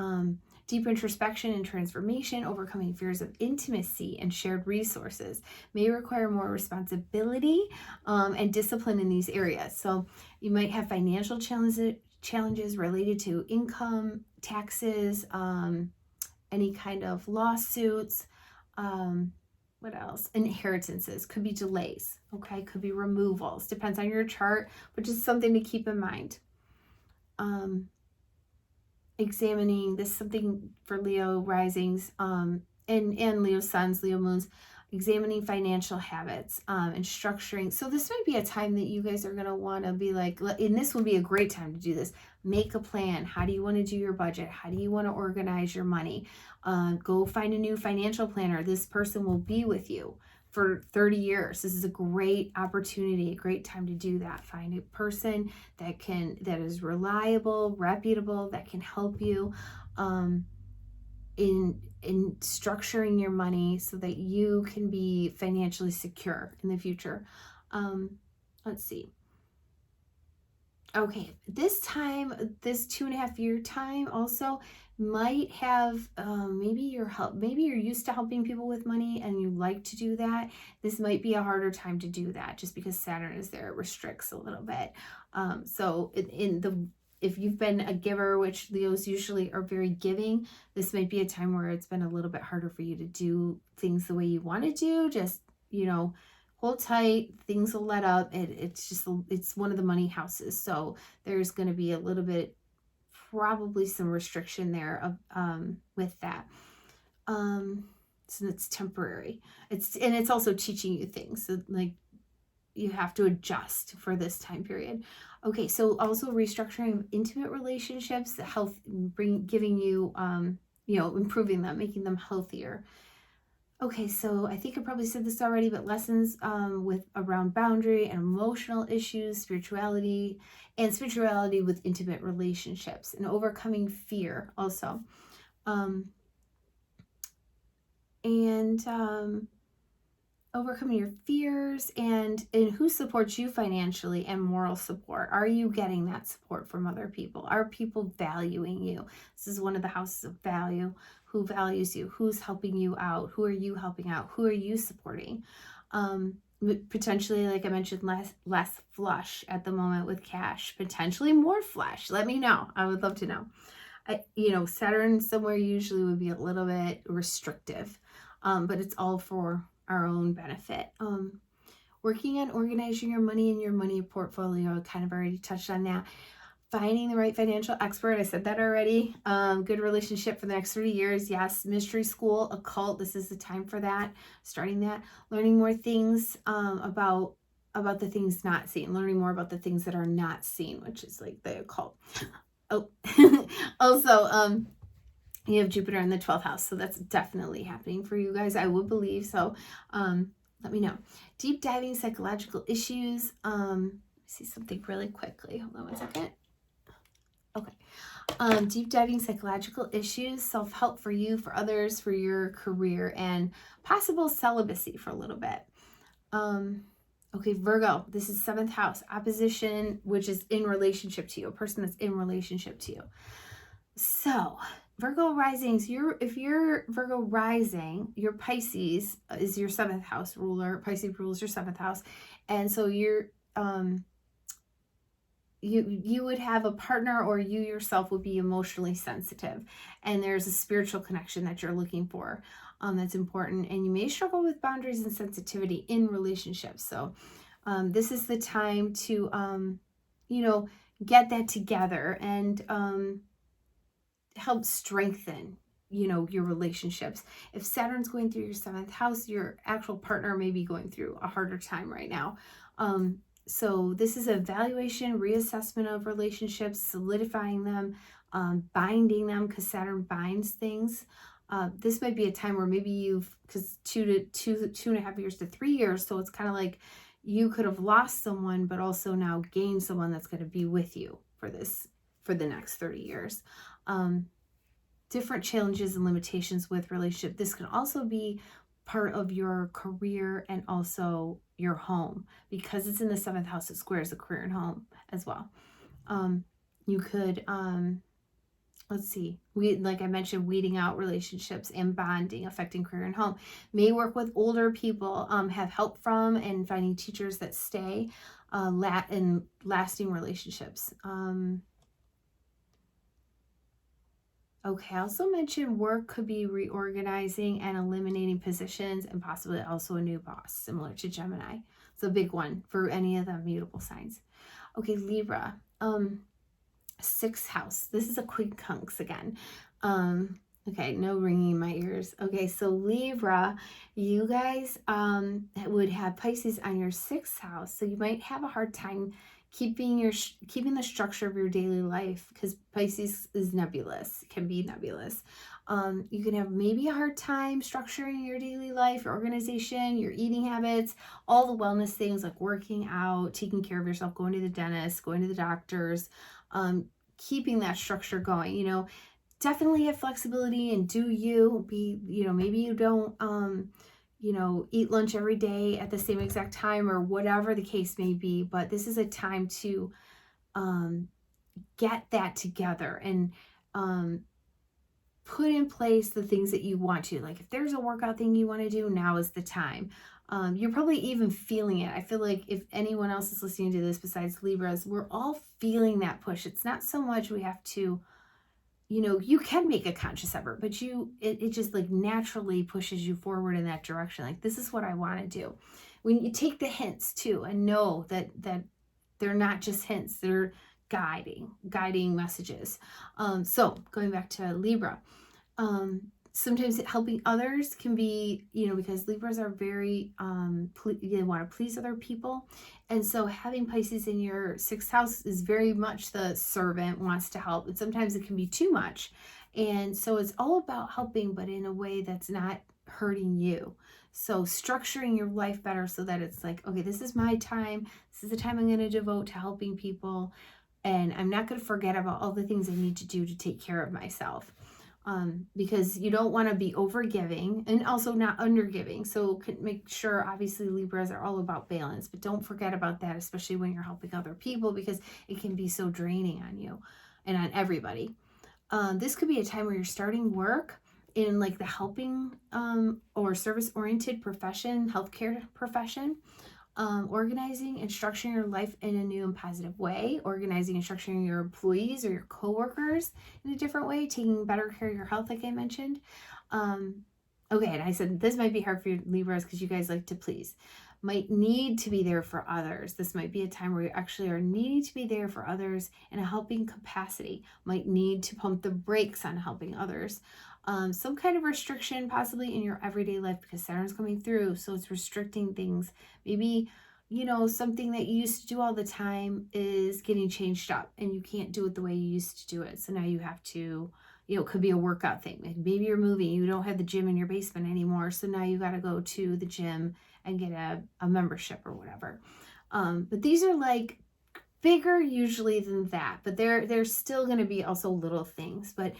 deep introspection and transformation, overcoming fears of intimacy and shared resources may require more responsibility and discipline in these areas. So you might have financial challenges related to income, taxes, any kind of lawsuits, what else? Inheritances, could be delays, okay? Could be removals, depends on your chart, but just something to keep in mind. Examining this, something for Leo risings and Leo suns, Leo moons, examining financial habits and structuring. So this might be a time that you guys are going to want to be like, and this would be a great time to do this. Make a plan. How do you want to do your budget? How do you want to organize your money? Go find a new financial planner. This person will be with you for 30 years. This is a great opportunity, a great time to do that. Find a person that is reliable, reputable, that can help you in structuring your money so that you can be financially secure in the future. Let's see. Okay, this time, this 2.5 year time also might have maybe you're used to helping people with money and you like to do that. This might be a harder time to do that just because Saturn is there. It restricts a little bit. So if you've been a giver, which Leos usually are very giving, this might be a time where it's been a little bit harder for you to do things the way you want to do. Just, hold tight, things will let up. It's one of the money houses. So there's going to be a little bit, probably some restriction there with that. So it's temporary. It's also teaching you things. So like you have to adjust for this time period. Okay, so also restructuring intimate relationships, giving you, improving them, making them healthier. Okay, so I think I probably said this already, but lessons around boundary and emotional issues, spirituality with intimate relationships, and overcoming fear also. Overcoming your fears and who supports you financially and moral support. Are you getting that support from other people? Are people valuing you? This is one of the houses of value. Who values you? Who's helping you out? Who are you helping out? Who are you supporting? Potentially, like I mentioned, less flush at the moment with cash. Potentially more flush. Let me know. I would love to know. Saturn somewhere usually would be a little bit restrictive, but it's all for our own benefit. Working on organizing your money and your money portfolio. I kind of already touched on that. Finding the right financial expert. I said that already. Good relationship for the next 30 years. Yes. Mystery school, occult. This is the time for that. Starting that. Learning more things about the things not seen. Learning more about the things that are not seen, which is like the occult. Oh, also, you have Jupiter in the 12th house, so that's definitely happening for you guys. I would believe so. Let me know. Deep diving psychological issues. Let me see something really quickly. Hold on one second. Okay. Deep diving psychological issues, self-help for you, for others, for your career, and possible celibacy for a little bit. Okay, Virgo, this is 7th house, opposition, which is in relationship to you, a person that's in relationship to you. So Virgo risings, if you're Virgo rising, your Pisces is your 7th house ruler. Pisces rules your 7th house. And so you're, you would have a partner, or you yourself would be emotionally sensitive, and there's a spiritual connection that you're looking for that's important, and you may struggle with boundaries and sensitivity in relationships. So this is the time to get that together and help strengthen you know, your relationships. If Saturn's going through your 7th house, your actual partner may be going through a harder time right now. So this is a evaluation, reassessment of relationships, solidifying them, binding them, because Saturn binds things. This might be a time where maybe because 2.5 years to 3 years, so it's kind of like you could have lost someone, but also now gained someone that's going to be with you for the next 30 years. Different challenges and limitations with relationship. This can also be part of your career and also your home, because it's in the 7th house. It squares the career and home as well. You could, let's see, like I mentioned, weeding out relationships and bonding, affecting career and home. May work with older people, have help from, and finding teachers that stay, in lasting relationships. Okay, I also mentioned work could be reorganizing and eliminating positions, and possibly also a new boss, similar to Gemini. It's a big one for any of the mutable signs. Okay, Libra, 6th house. This is a quincunx again. Okay, no ringing in my ears. Okay, so Libra, you guys would have Pisces on your 6th house, so you might have a hard time keeping the structure of your daily life, because Pisces is nebulous, can be nebulous. You can have maybe a hard time structuring your daily life, your organization, your eating habits, all the wellness things like working out, taking care of yourself, going to the dentist, going to the doctors, keeping that structure going. You know, definitely have flexibility and maybe you don't eat lunch every day at the same exact time, or whatever the case may be. But this is a time to get that together and put in place the things that you want to. Like if there's a workout thing you want to do, now is the time. You're probably even feeling it. I feel like if anyone else is listening to this besides Libras, we're all feeling that push. It's not so much we have to, you can make a conscious effort, but it just like naturally pushes you forward in that direction. Like, this is what I want to do. When you take the hints too, and know that they're not just hints, they're guiding messages. So going back to Libra, sometimes helping others can be, because Libras are very, they want to please other people. And so having Pisces in your 6th house is very much the servant, wants to help. And sometimes it can be too much. And so it's all about helping, but in a way that's not hurting you. So structuring your life better so that it's like, okay, this is my time. This is the time I'm going to devote to helping people. And I'm not going to forget about all the things I need to do to take care of myself. Because you don't want to be overgiving and also not undergiving. So make sure, obviously Libras are all about balance, but don't forget about that, especially when you're helping other people, because it can be so draining on you and on everybody. This could be a time where you're starting work in like the helping or service-oriented profession, healthcare profession. Organizing and structuring your life in a new and positive way, organizing and structuring your employees or your coworkers in a different way, taking better care of your health, like I mentioned. Okay, and I said this might be hard for you Libras because you guys like to please. Might need to be there for others. This might be a time where you actually are needing to be there for others in a helping capacity. Might need to pump the brakes on helping others. Some kind of restriction possibly in your everyday life, because Saturn's coming through, so it's restricting things. Maybe, something that you used to do all the time is getting changed up and you can't do it the way you used to do it. So now you have to, it could be a workout thing. Maybe you're moving, you don't have the gym in your basement anymore, so now you got to go to the gym and get a membership or whatever. But these are like bigger usually than that, but they're still going to be also little things. But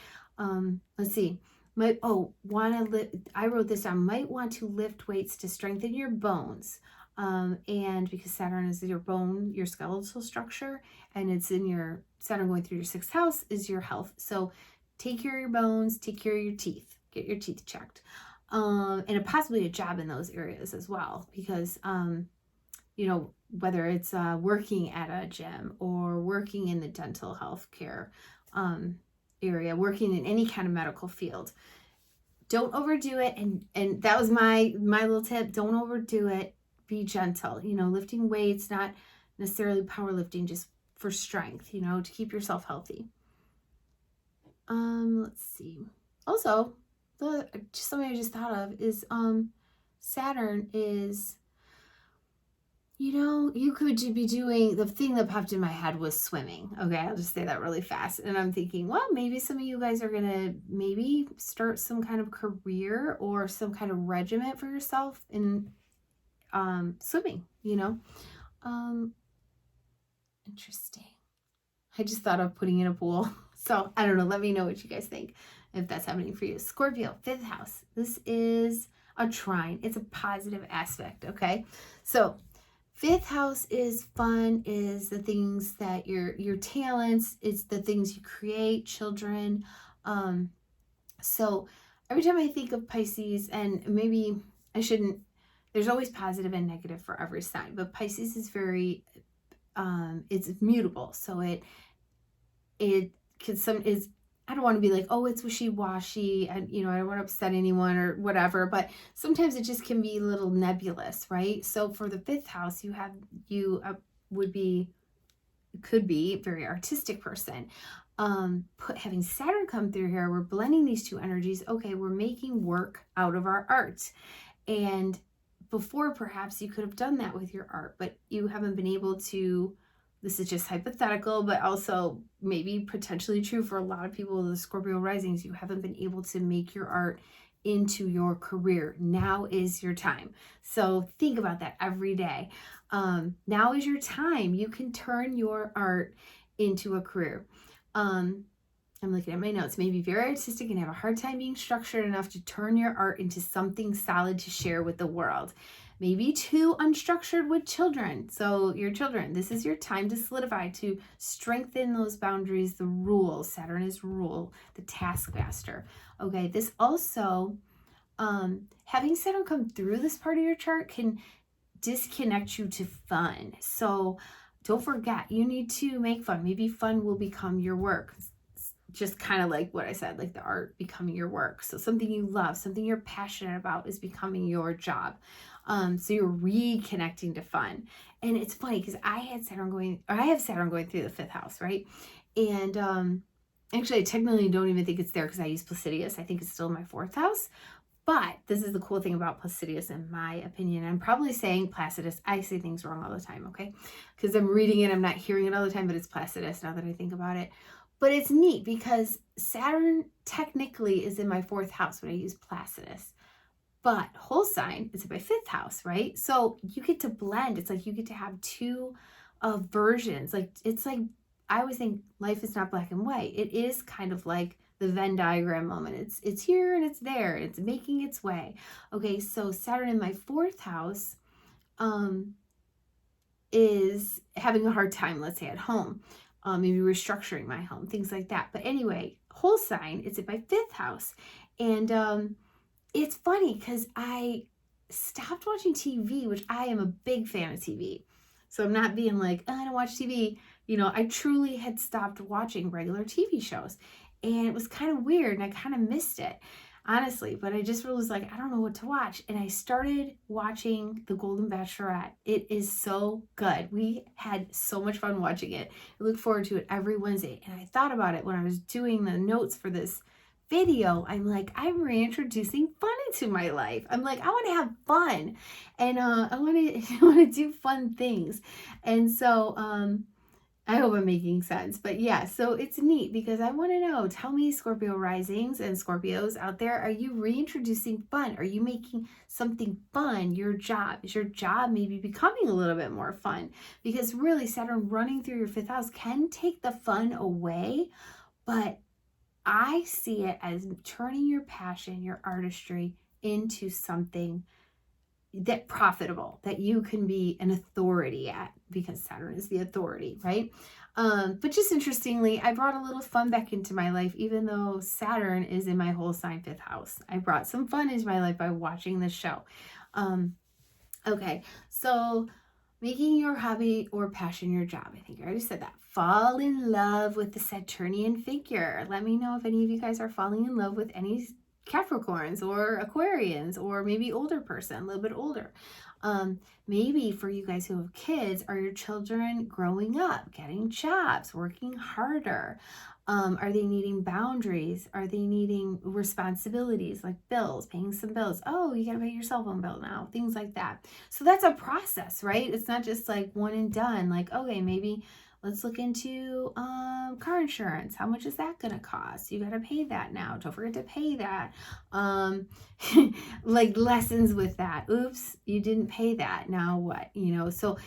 let's see. I wrote this down. Might want to lift weights to strengthen your bones. And because Saturn is your bone, your skeletal structure, and it's in your Saturn going through your 6th house is your health. So take care of your bones, take care of your teeth, get your teeth checked. And possibly a job in those areas as well, because, whether it's working at a gym or working in the dental health care area, working in any kind of medical field, don't overdo it. And that was my little tip. Don't overdo it. Be gentle. Lifting weights, not necessarily powerlifting, just for strength, to keep yourself healthy. Let's see. Also, just something I just thought of is Saturn is, you could be doing, the thing that popped in my head was swimming. Okay, I'll just say that really fast. And I'm thinking, well, maybe some of you guys are going to maybe start some kind of career or some kind of regiment for yourself in swimming, Interesting. I just thought of putting in a pool. So I don't know. Let me know what you guys think if that's happening for you. Scorpio, 5th house. This is a trine. It's a positive aspect. Okay. So 5th house is fun, is the things that your talents, it's the things you create, children. So every time I think of Pisces, and maybe I shouldn't, there's always positive and negative for every sign, but Pisces is very, it's mutable. So it is, I don't want to be like, oh, it's wishy-washy, and I don't want to upset anyone or whatever, but sometimes it just can be a little nebulous, right? So for the 5th house, could be a very artistic person. Having Saturn come through here, we're blending these two energies. Okay, we're making work out of our art. And before, perhaps you could have done that with your art, but you haven't been able to. This is just hypothetical, but also maybe potentially true for a lot of people with the Scorpio risings. You haven't been able to make your art into your career. Now is your time. So think about that every day. Now is your time. You can turn your art into a career. I'm looking at my notes. Maybe very artistic and have a hard time being structured enough to turn your art into something solid to share with the world. Maybe too unstructured with children. So your children, this is your time to solidify, to strengthen those boundaries, the rules. Saturn is rule, the taskmaster. Okay, this also, having Saturn come through this part of your chart can disconnect you to fun. So don't forget, you need to make fun. Maybe fun will become your work. Just kind of like what I said, like the art becoming your work. So something you love, something you're passionate about is becoming your job. So you're reconnecting to fun. And it's funny because I have Saturn going through the 5th house, right? And actually I technically don't even think it's there because I use Placidius. I think it's still in my 4th house. But this is the cool thing about Placidius, in my opinion. I'm probably saying Placidus. I say things wrong all the time, okay? Because I'm reading it, I'm not hearing it all the time, but it's Placidus now that I think about it. But it's neat because Saturn technically is in my 4th house when I use Placidus. But whole sign is in my 5th house, right? So you get to blend. It's like you get to have two versions. Like, it's like, I always think life is not black and white. It is kind of like the Venn diagram moment. It's here and it's there. It's making its way. Okay, so Saturn in my 4th house is having a hard time, let's say at home. Maybe restructuring my home, things like that. But anyway, whole sign, it's in my 5th house. And it's funny because I stopped watching TV, which I am a big fan of TV. So I'm not being like, oh, I don't watch TV. I truly had stopped watching regular TV shows. And it was kind of weird and I kind of missed it, honestly. But I just was like, I don't know what to watch. And I started watching The Golden Bachelorette. It is so good. We had so much fun watching it. I look forward to it every Wednesday. And I thought about it when I was doing the notes for this video. I'm like, I'm reintroducing fun into my life. I'm like, I want to have fun. And I want to do fun things. And so I hope I'm making sense. But yeah, so it's neat because I want to know, tell me, Scorpio risings and Scorpios out there, are you reintroducing fun? Are you making something fun your job? Is your job maybe becoming a little bit more fun? Because really, Saturn running through your 5th house can take the fun away, but I see it as turning your passion, your artistry into something that profitable, that you can be an authority at, because Saturn is the authority, right? But just interestingly, I brought a little fun back into my life, even though Saturn is in my whole sign 5th house. I brought some fun into my life by watching this show. Okay, so making your hobby or passion your job. I think I already said that. Fall in love with the Saturnian figure. Let me know if any of you guys are falling in love with any Capricorns or Aquarians, or maybe older person, a little bit older. Maybe for you guys who have kids, are your children growing up, getting jobs, working harder? Are they needing boundaries? Are they needing responsibilities like bills, paying some bills? Oh, you got to pay your cell phone bill now, things like that. So that's a process, right? It's not just like one and done. Like, okay, maybe let's look into car insurance. How much is that going to cost? You got to pay that now. Don't forget to pay that. Like lessons with that. Oops, you didn't pay that. Now what? So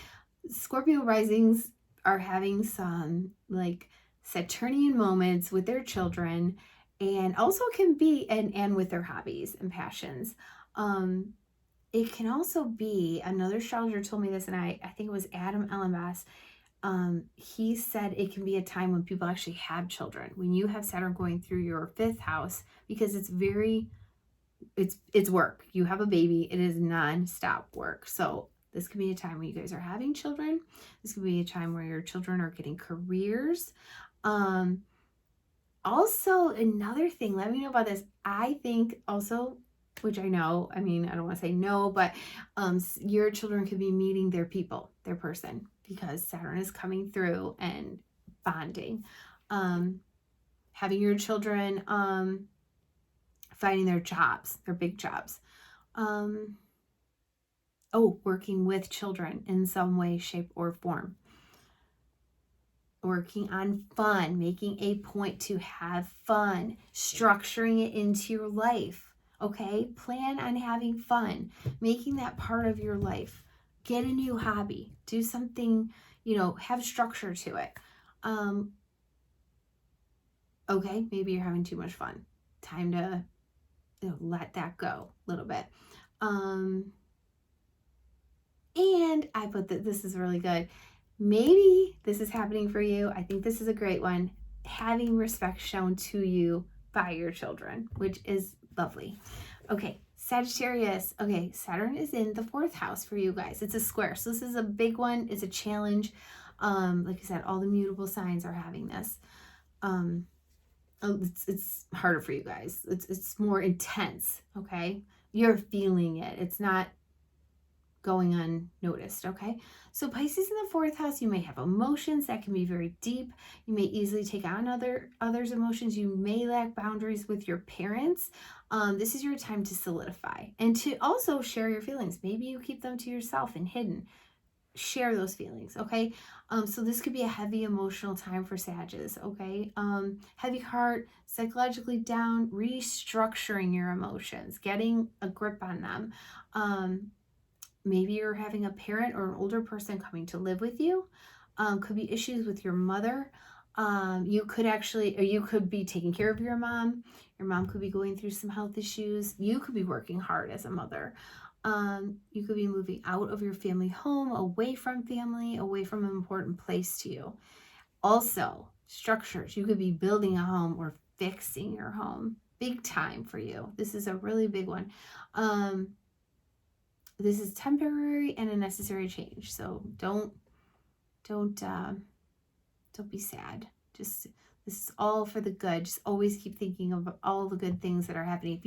Scorpio risings are having some like Saturnian moments with their children, and also can be and with their hobbies and passions. It can also be, another astrologer told me this, and I think it was Adam Ellenbass. He said it can be a time when people actually have children, when you have Saturn going through your 5th house, because it's work. You have a baby, it is non-stop work. So this could be a time when you guys are having children. This could be a time where your children are getting careers. Also, another thing, let me know about this. I think also, which I know, I mean, I don't want to say no, but your children could be meeting their people, their person, because Saturn is coming through and bonding. Having your children finding their jobs, their big jobs. Working with children in some way, shape, or form. Working on fun, making a point to have fun, structuring it into your life, okay? Plan on having fun, making that part of your life. Get a new hobby, do something, have structure to it. Okay, maybe you're having too much fun. Time to let that go a little bit. And I put that this is really good. Maybe this is happening for you. I think this is a great one. Having respect shown to you by your children, which is lovely. Okay, Sagittarius. Okay, Saturn is in the 4th house for you guys. It's a square. So this is a big one. It's a challenge. Like I said, all the mutable signs are having this. It's harder for you guys. It's more intense, okay? You're feeling it. It's not going unnoticed, okay? So Pisces in the 4th house, you may have emotions that can be very deep. You may easily take on others' emotions. You may lack boundaries with your parents. This is your time to solidify and to also share your feelings. Maybe you keep them to yourself and hidden. Share those feelings, okay? So this could be a heavy emotional time for Sagittarius, okay? Heavy heart, psychologically down, restructuring your emotions, getting a grip on them. Maybe you're having a parent or an older person coming to live with you. Could be issues with your mother. You could be taking care of your mom. Your mom could be going through some health issues. You could be working hard as a mother. You could be moving out of your family home, away from family, away from an important place to you. Also, structures. You could be building a home or fixing your home. Big time for you. This is a really big one. This is temporary and a necessary change. So don't be sad. This is all for the good. Just always keep thinking of all the good things that are happening.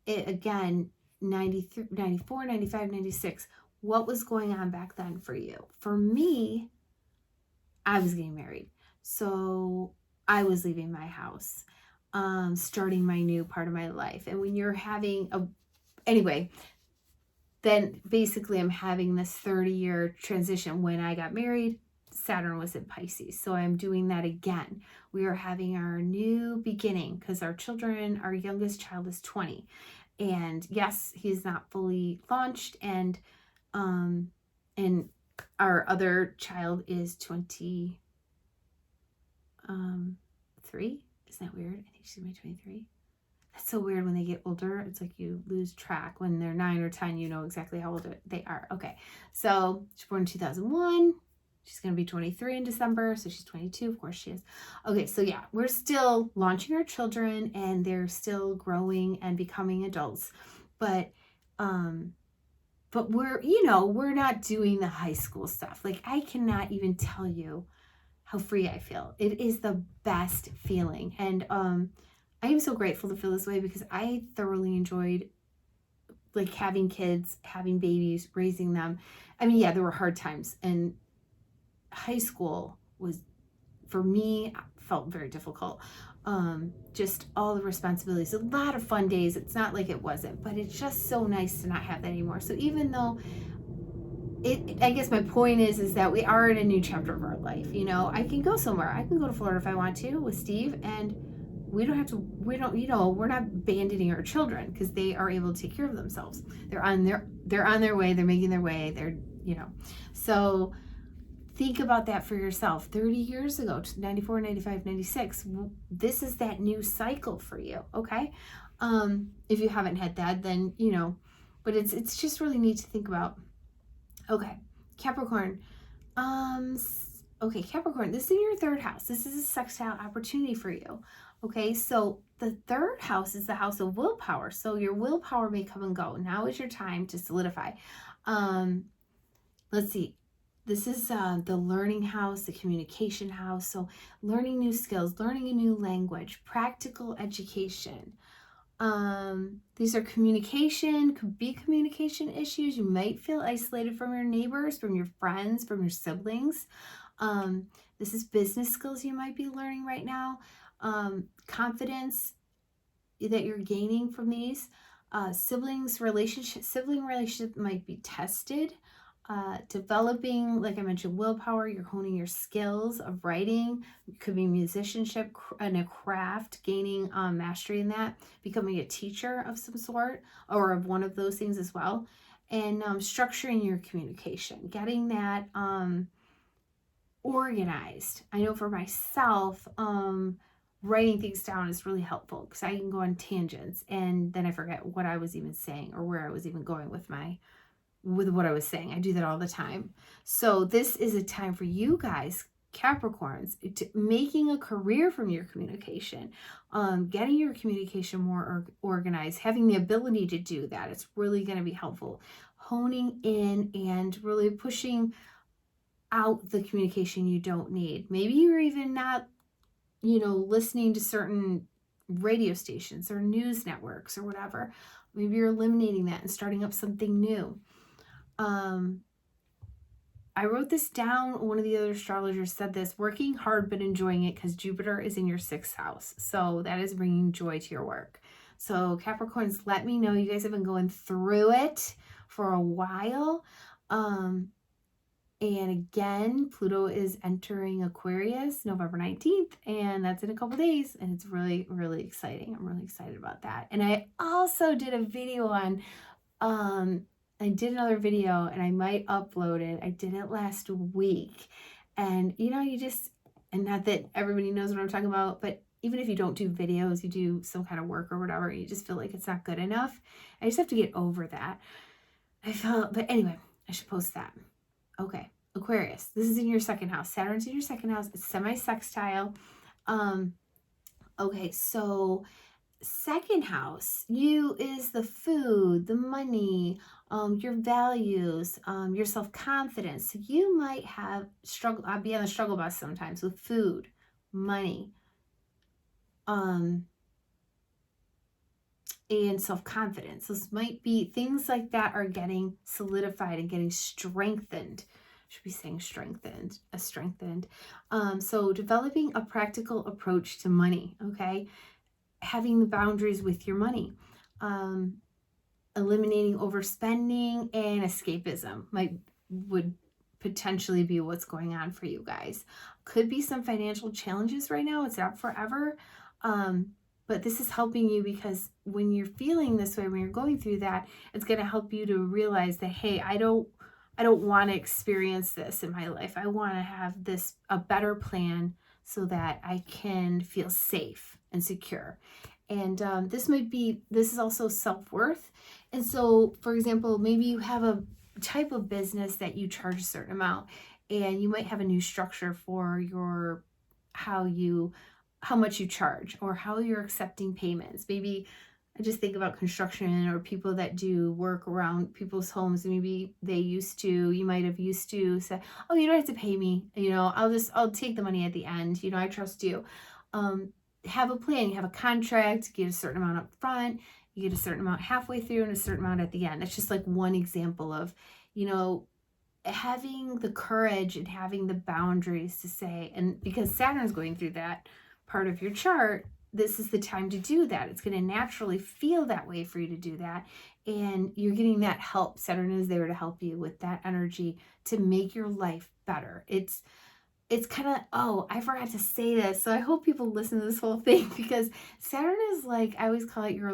Again, 93, 94, 95, 96, what was going on back then for you? For me, I was getting married. So I was leaving my house, starting my new part of my life. And when you're having anyway, then basically I'm having this 30-year transition. When I got married, Saturn was in Pisces. So I'm doing that again. We are having our new beginning because our youngest child is 20. And yes, he's not fully launched. And our other child is 23. Isn't that weird? I think she's gonna be 23. That's so weird when they get older. It's like you lose track. When they're 9 or 10, you know exactly how old they are. Okay, so she's born in 2001. She's going to be 23 in December, so she's 22. Of course she is. Okay, so yeah, we're still launching our children, and they're still growing and becoming adults. But we're not doing the high school stuff. Like, I cannot even tell you how free I feel. It is the best feeling. And I am so grateful to feel this way because I thoroughly enjoyed like having kids, having babies, raising them. I mean, yeah, there were hard times, and high school was for me, felt very difficult. Just all the responsibilities, a lot of fun days. It's not like it wasn't, but it's just so nice to not have that anymore. So even though I guess my point is that we are in a new chapter of our life. I can go somewhere. I can go to Florida if I want to with Steve, and we're not abandoning our children because they are able to take care of themselves. They're on their way. They're making their way. So think about that for yourself. 30 years ago, 94, 95, 96, this is that new cycle for you, okay? If you haven't had that, then, but it's just really neat to think about. Okay, Capricorn. Capricorn, this is in your third house. This is a sextile opportunity for you. Okay, so the third house is the house of willpower. So your willpower may come and go. Now is your time to solidify. Let's see. This is the learning house, the communication house. So learning new skills, learning a new language, practical education. These are could be communication issues. You might feel isolated from your neighbors, from your friends, from your siblings. This is business skills you might be learning right now. Confidence that you're gaining from these. Sibling relationship might be tested. Developing, like I mentioned, willpower. You're honing your skills of writing. It could be musicianship and a craft, gaining mastery in that, becoming a teacher of some sort or of one of those things as well. And structuring your communication, getting that organized. I know for myself, writing things down is really helpful because I can go on tangents and then I forget what I was even saying or where I was even going with what I was saying. I do that all the time. So this is a time for you guys, Capricorns, making a career from your communication, getting your communication more organized, having the ability to do that. It's really going to be helpful. Honing in and really pushing out the communication you don't need. Maybe you're even not, listening to certain radio stations or news networks or whatever. Maybe you're eliminating that and starting up something new. I wrote this down. One of the other astrologers said this: working hard but enjoying it, because Jupiter is in your 6th house. So that is bringing joy to your work. So Capricorns, let me know. You guys have been going through it for a while. And again, Pluto is entering Aquarius November 19th, and that's in a couple days, and it's really, really exciting. I'm really excited about that. And I also did a video on, I did another video, and I might upload it. I did it last week, and and not that everybody knows what I'm talking about, but even if you don't do videos, you do some kind of work or whatever, you just feel like it's not good enough. I just have to get over that. But anyway, I should post that. Okay, Aquarius, this is in your 2nd house. Saturn's in your 2nd house. It's semi-sextile. Okay, so 2nd house, you is the food, the money, your values, your self-confidence. So you might have be on the struggle bus sometimes with food, money, and self-confidence. Those might be things like that are getting solidified and getting strengthened. Should be saying strengthened. So developing a practical approach to money, okay? Having the boundaries with your money. Eliminating overspending and escapism would potentially be what's going on for you guys. Could be some financial challenges right now. It's not forever. But this is helping you, because when you're feeling this way, when you're going through that, it's going to help you to realize that, hey, I don't want to experience this in my life. I want to have a better plan so that I can feel safe and secure. And this is also self-worth. And so, for example, maybe you have a type of business that you charge a certain amount, and you might have a new structure for how much you charge or how you're accepting payments. Maybe I just think about construction or people that do work around people's homes. Maybe you might have used to say, oh, you don't have to pay me. I'll take the money at the end. I trust you. Have a plan. You have a contract, you get a certain amount up front, you get a certain amount halfway through and a certain amount at the end. That's just like one example of, having the courage and having the boundaries to say, and because Saturn's going through that part of your chart, this is the time to do that. It's going to naturally feel that way for you to do that. And you're getting that help. Saturn is there to help you with that energy to make your life better. It's kind of, oh, I forgot to say this. So I hope people listen to this whole thing, because Saturn is like, I always call it your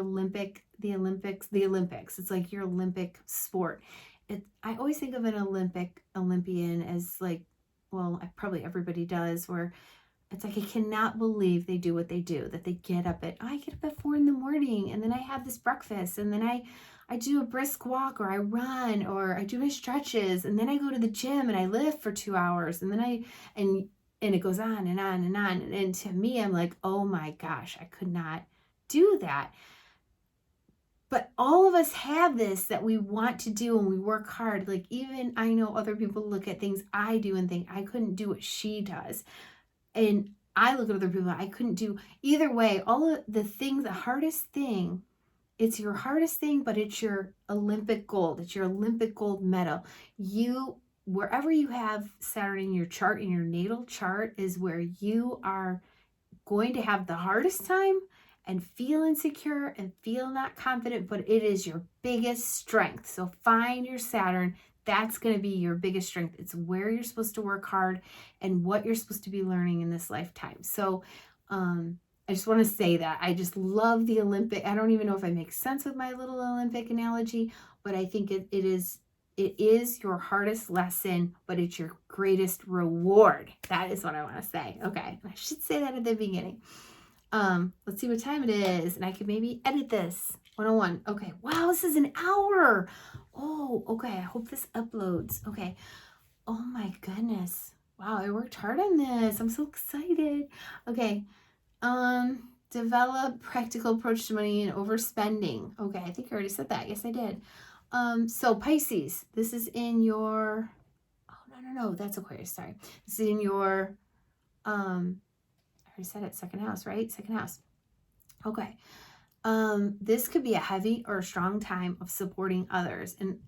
the Olympics. It's like your Olympic sport. I always think of an Olympian as like, well, probably everybody does, where it's like, I cannot believe they do what they do, that they get up I get up at 4 a.m. and then I have this breakfast, and then I do a brisk walk, or I run, or I do my stretches, and then I go to the gym and I lift for 2 hours, and then and it goes on and on and on. And to me, I'm like, oh my gosh, I could not do that. But all of us have this that we want to do, and we work hard. Like, even I know other people look at things I do and think, I couldn't do what she does. And I look at other people, I couldn't do. Either way, all of the things, the hardest thing, it's your hardest thing, but it's your Olympic gold. It's your Olympic gold medal. Wherever you have Saturn in your chart, in your natal chart, is where you are going to have the hardest time and feel insecure and feel not confident, but it is your biggest strength. So find your Saturn. That's going to be your biggest strength. It's where you're supposed to work hard and what you're supposed to be learning in this lifetime. So I just want to say that I just love the Olympic. I don't even know if I make sense with my little Olympic analogy, but I think it is your hardest lesson, but it's your greatest reward. That is what I want to say. Okay. I should say that at the beginning. Let's see what time it is, and I could maybe edit this. 101. Okay. Wow, this is an hour. Oh, okay. I hope this uploads. Okay. Oh my goodness. Wow, I worked hard on this. I'm so excited. Okay. Develop practical approach to money and overspending. Okay, I think I already said that. Yes, I did. So Pisces, this is in your, oh, no, that's Aquarius. Sorry. This is in your, I already said it, second house, right? Second house. Okay. This could be a heavy or a strong time of supporting others and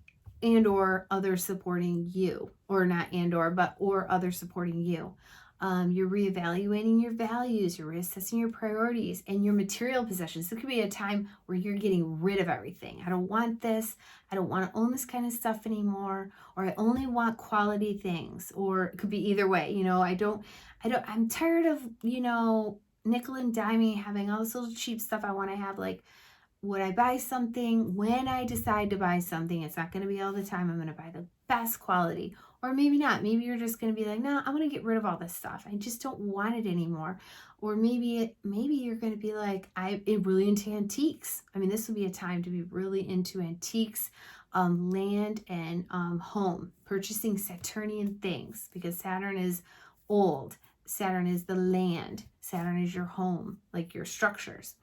or others supporting you, or not or others supporting you. You're reevaluating your values, you're reassessing your priorities and your material possessions. It could be a time where you're getting rid of everything. I don't want this. I don't want to own this kind of stuff anymore, or I only want quality things, or it could be either way. I'm tired of, nickel and diming, having all this little cheap stuff. I want to have, like, would I buy something, when I decide to buy something, it's not going to be all the time. I'm going to buy the best quality. Or maybe not. Maybe you're just going to be like, no, I'm going to get rid of all this stuff. I just don't want it anymore. Or maybe you're going to be like, I'm really into antiques. I mean, this would be a time to be really into antiques, land, and home. Purchasing Saturnian things, because Saturn is old. Saturn is the land. Saturn is your home, like your structures.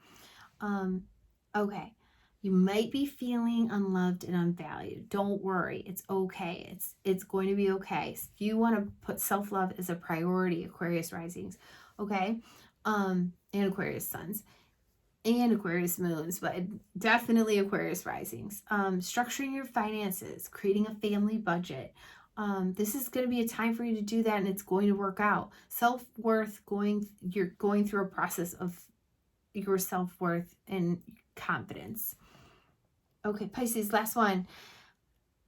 Okay. You might be feeling unloved and unvalued. Don't worry. It's okay. It's going to be okay. If you want to put self-love as a priority, Aquarius risings, okay? And Aquarius suns and Aquarius moons, but definitely Aquarius risings. Structuring your finances, creating a family budget. This is going to be a time for you to do that, and it's going to work out. Self-worth, you're going through a process of your self-worth and confidence. Okay, Pisces, last one.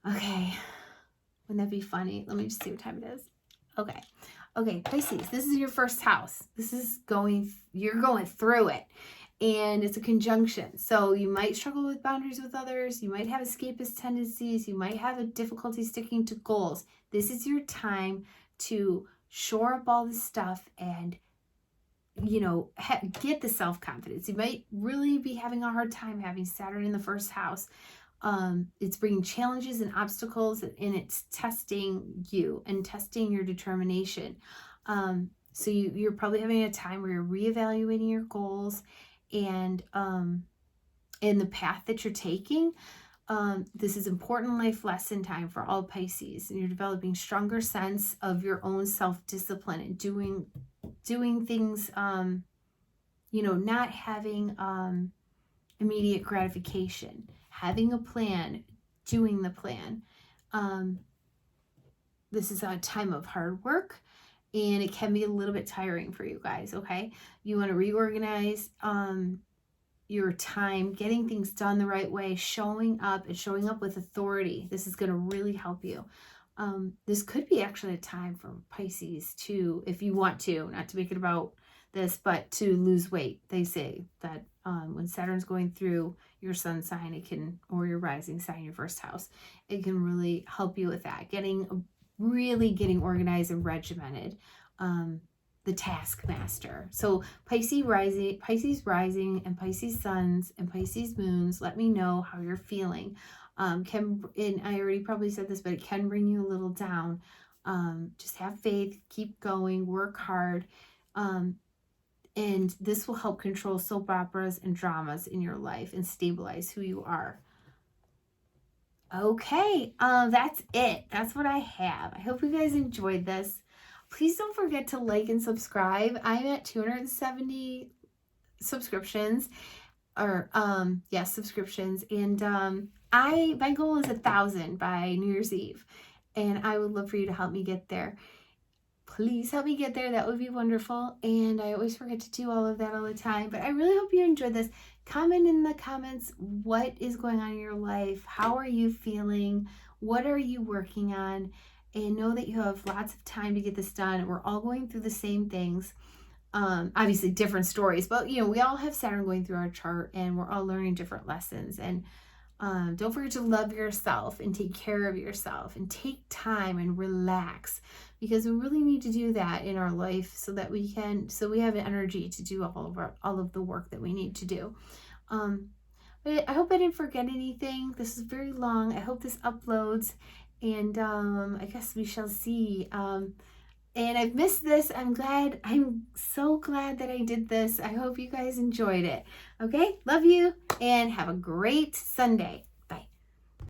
Okay, wouldn't that be funny? Let me just see what time it is. Okay, Pisces, this is your first house. You're going through it, and it's a conjunction. So you might struggle with boundaries with others. You might have escapist tendencies. You might have a difficulty sticking to goals. This is your time to shore up all this stuff and get the self-confidence. You might really be having a hard time having Saturn in the first house. It's bringing challenges and obstacles, and it's testing you and testing your determination. So you're probably having a time where you're reevaluating your goals and the path that you're taking. This is important life lesson time for all Pisces, and you're developing stronger sense of your own self-discipline and doing things, not having immediate gratification, having a plan, doing the plan. this is a time of hard work, and it can be a little bit tiring for you guys, okay? You want to reorganize your time, getting things done the right way, showing up and showing up with authority. This is going to really help you. This could be actually a time for Pisces to, if you want to, not to make it about this, but to lose weight. They say that when Saturn's going through your sun sign, it can, or your rising sign, your first house, it can really help you with that. Really getting organized and regimented. The taskmaster. So Pisces rising and Pisces suns and Pisces moons, let me know how you're feeling. And I already probably said this, but it can bring you a little down. Just have faith, keep going, work hard. And this will help control soap operas and dramas in your life and stabilize who you are. Okay, that's it. That's what I have. I hope you guys enjoyed this. Please don't forget to like and subscribe. I'm at 270 subscriptions, or subscriptions, and my goal is 1,000 by New Year's Eve, and I would love for you to help me get there. Please help me get there. That would be wonderful. And I always forget to do all of that all the time, but I really hope you enjoyed this. Comment in the comments what is going on in your life. How are you feeling? What are you working on? And know that you have lots of time to get this done. We're all going through the same things. Obviously different stories, but we all have Saturn going through our chart, and we're all learning different lessons. And don't forget to love yourself and take care of yourself and take time and relax, because we really need to do that in our life so that we have energy to do all of the work that we need to do. But I hope I didn't forget anything. This is very long. I hope this uploads, and I guess we shall see. And I've missed this. I'm so glad that I did this. I hope you guys enjoyed it. Okay, love you, and have a great Sunday.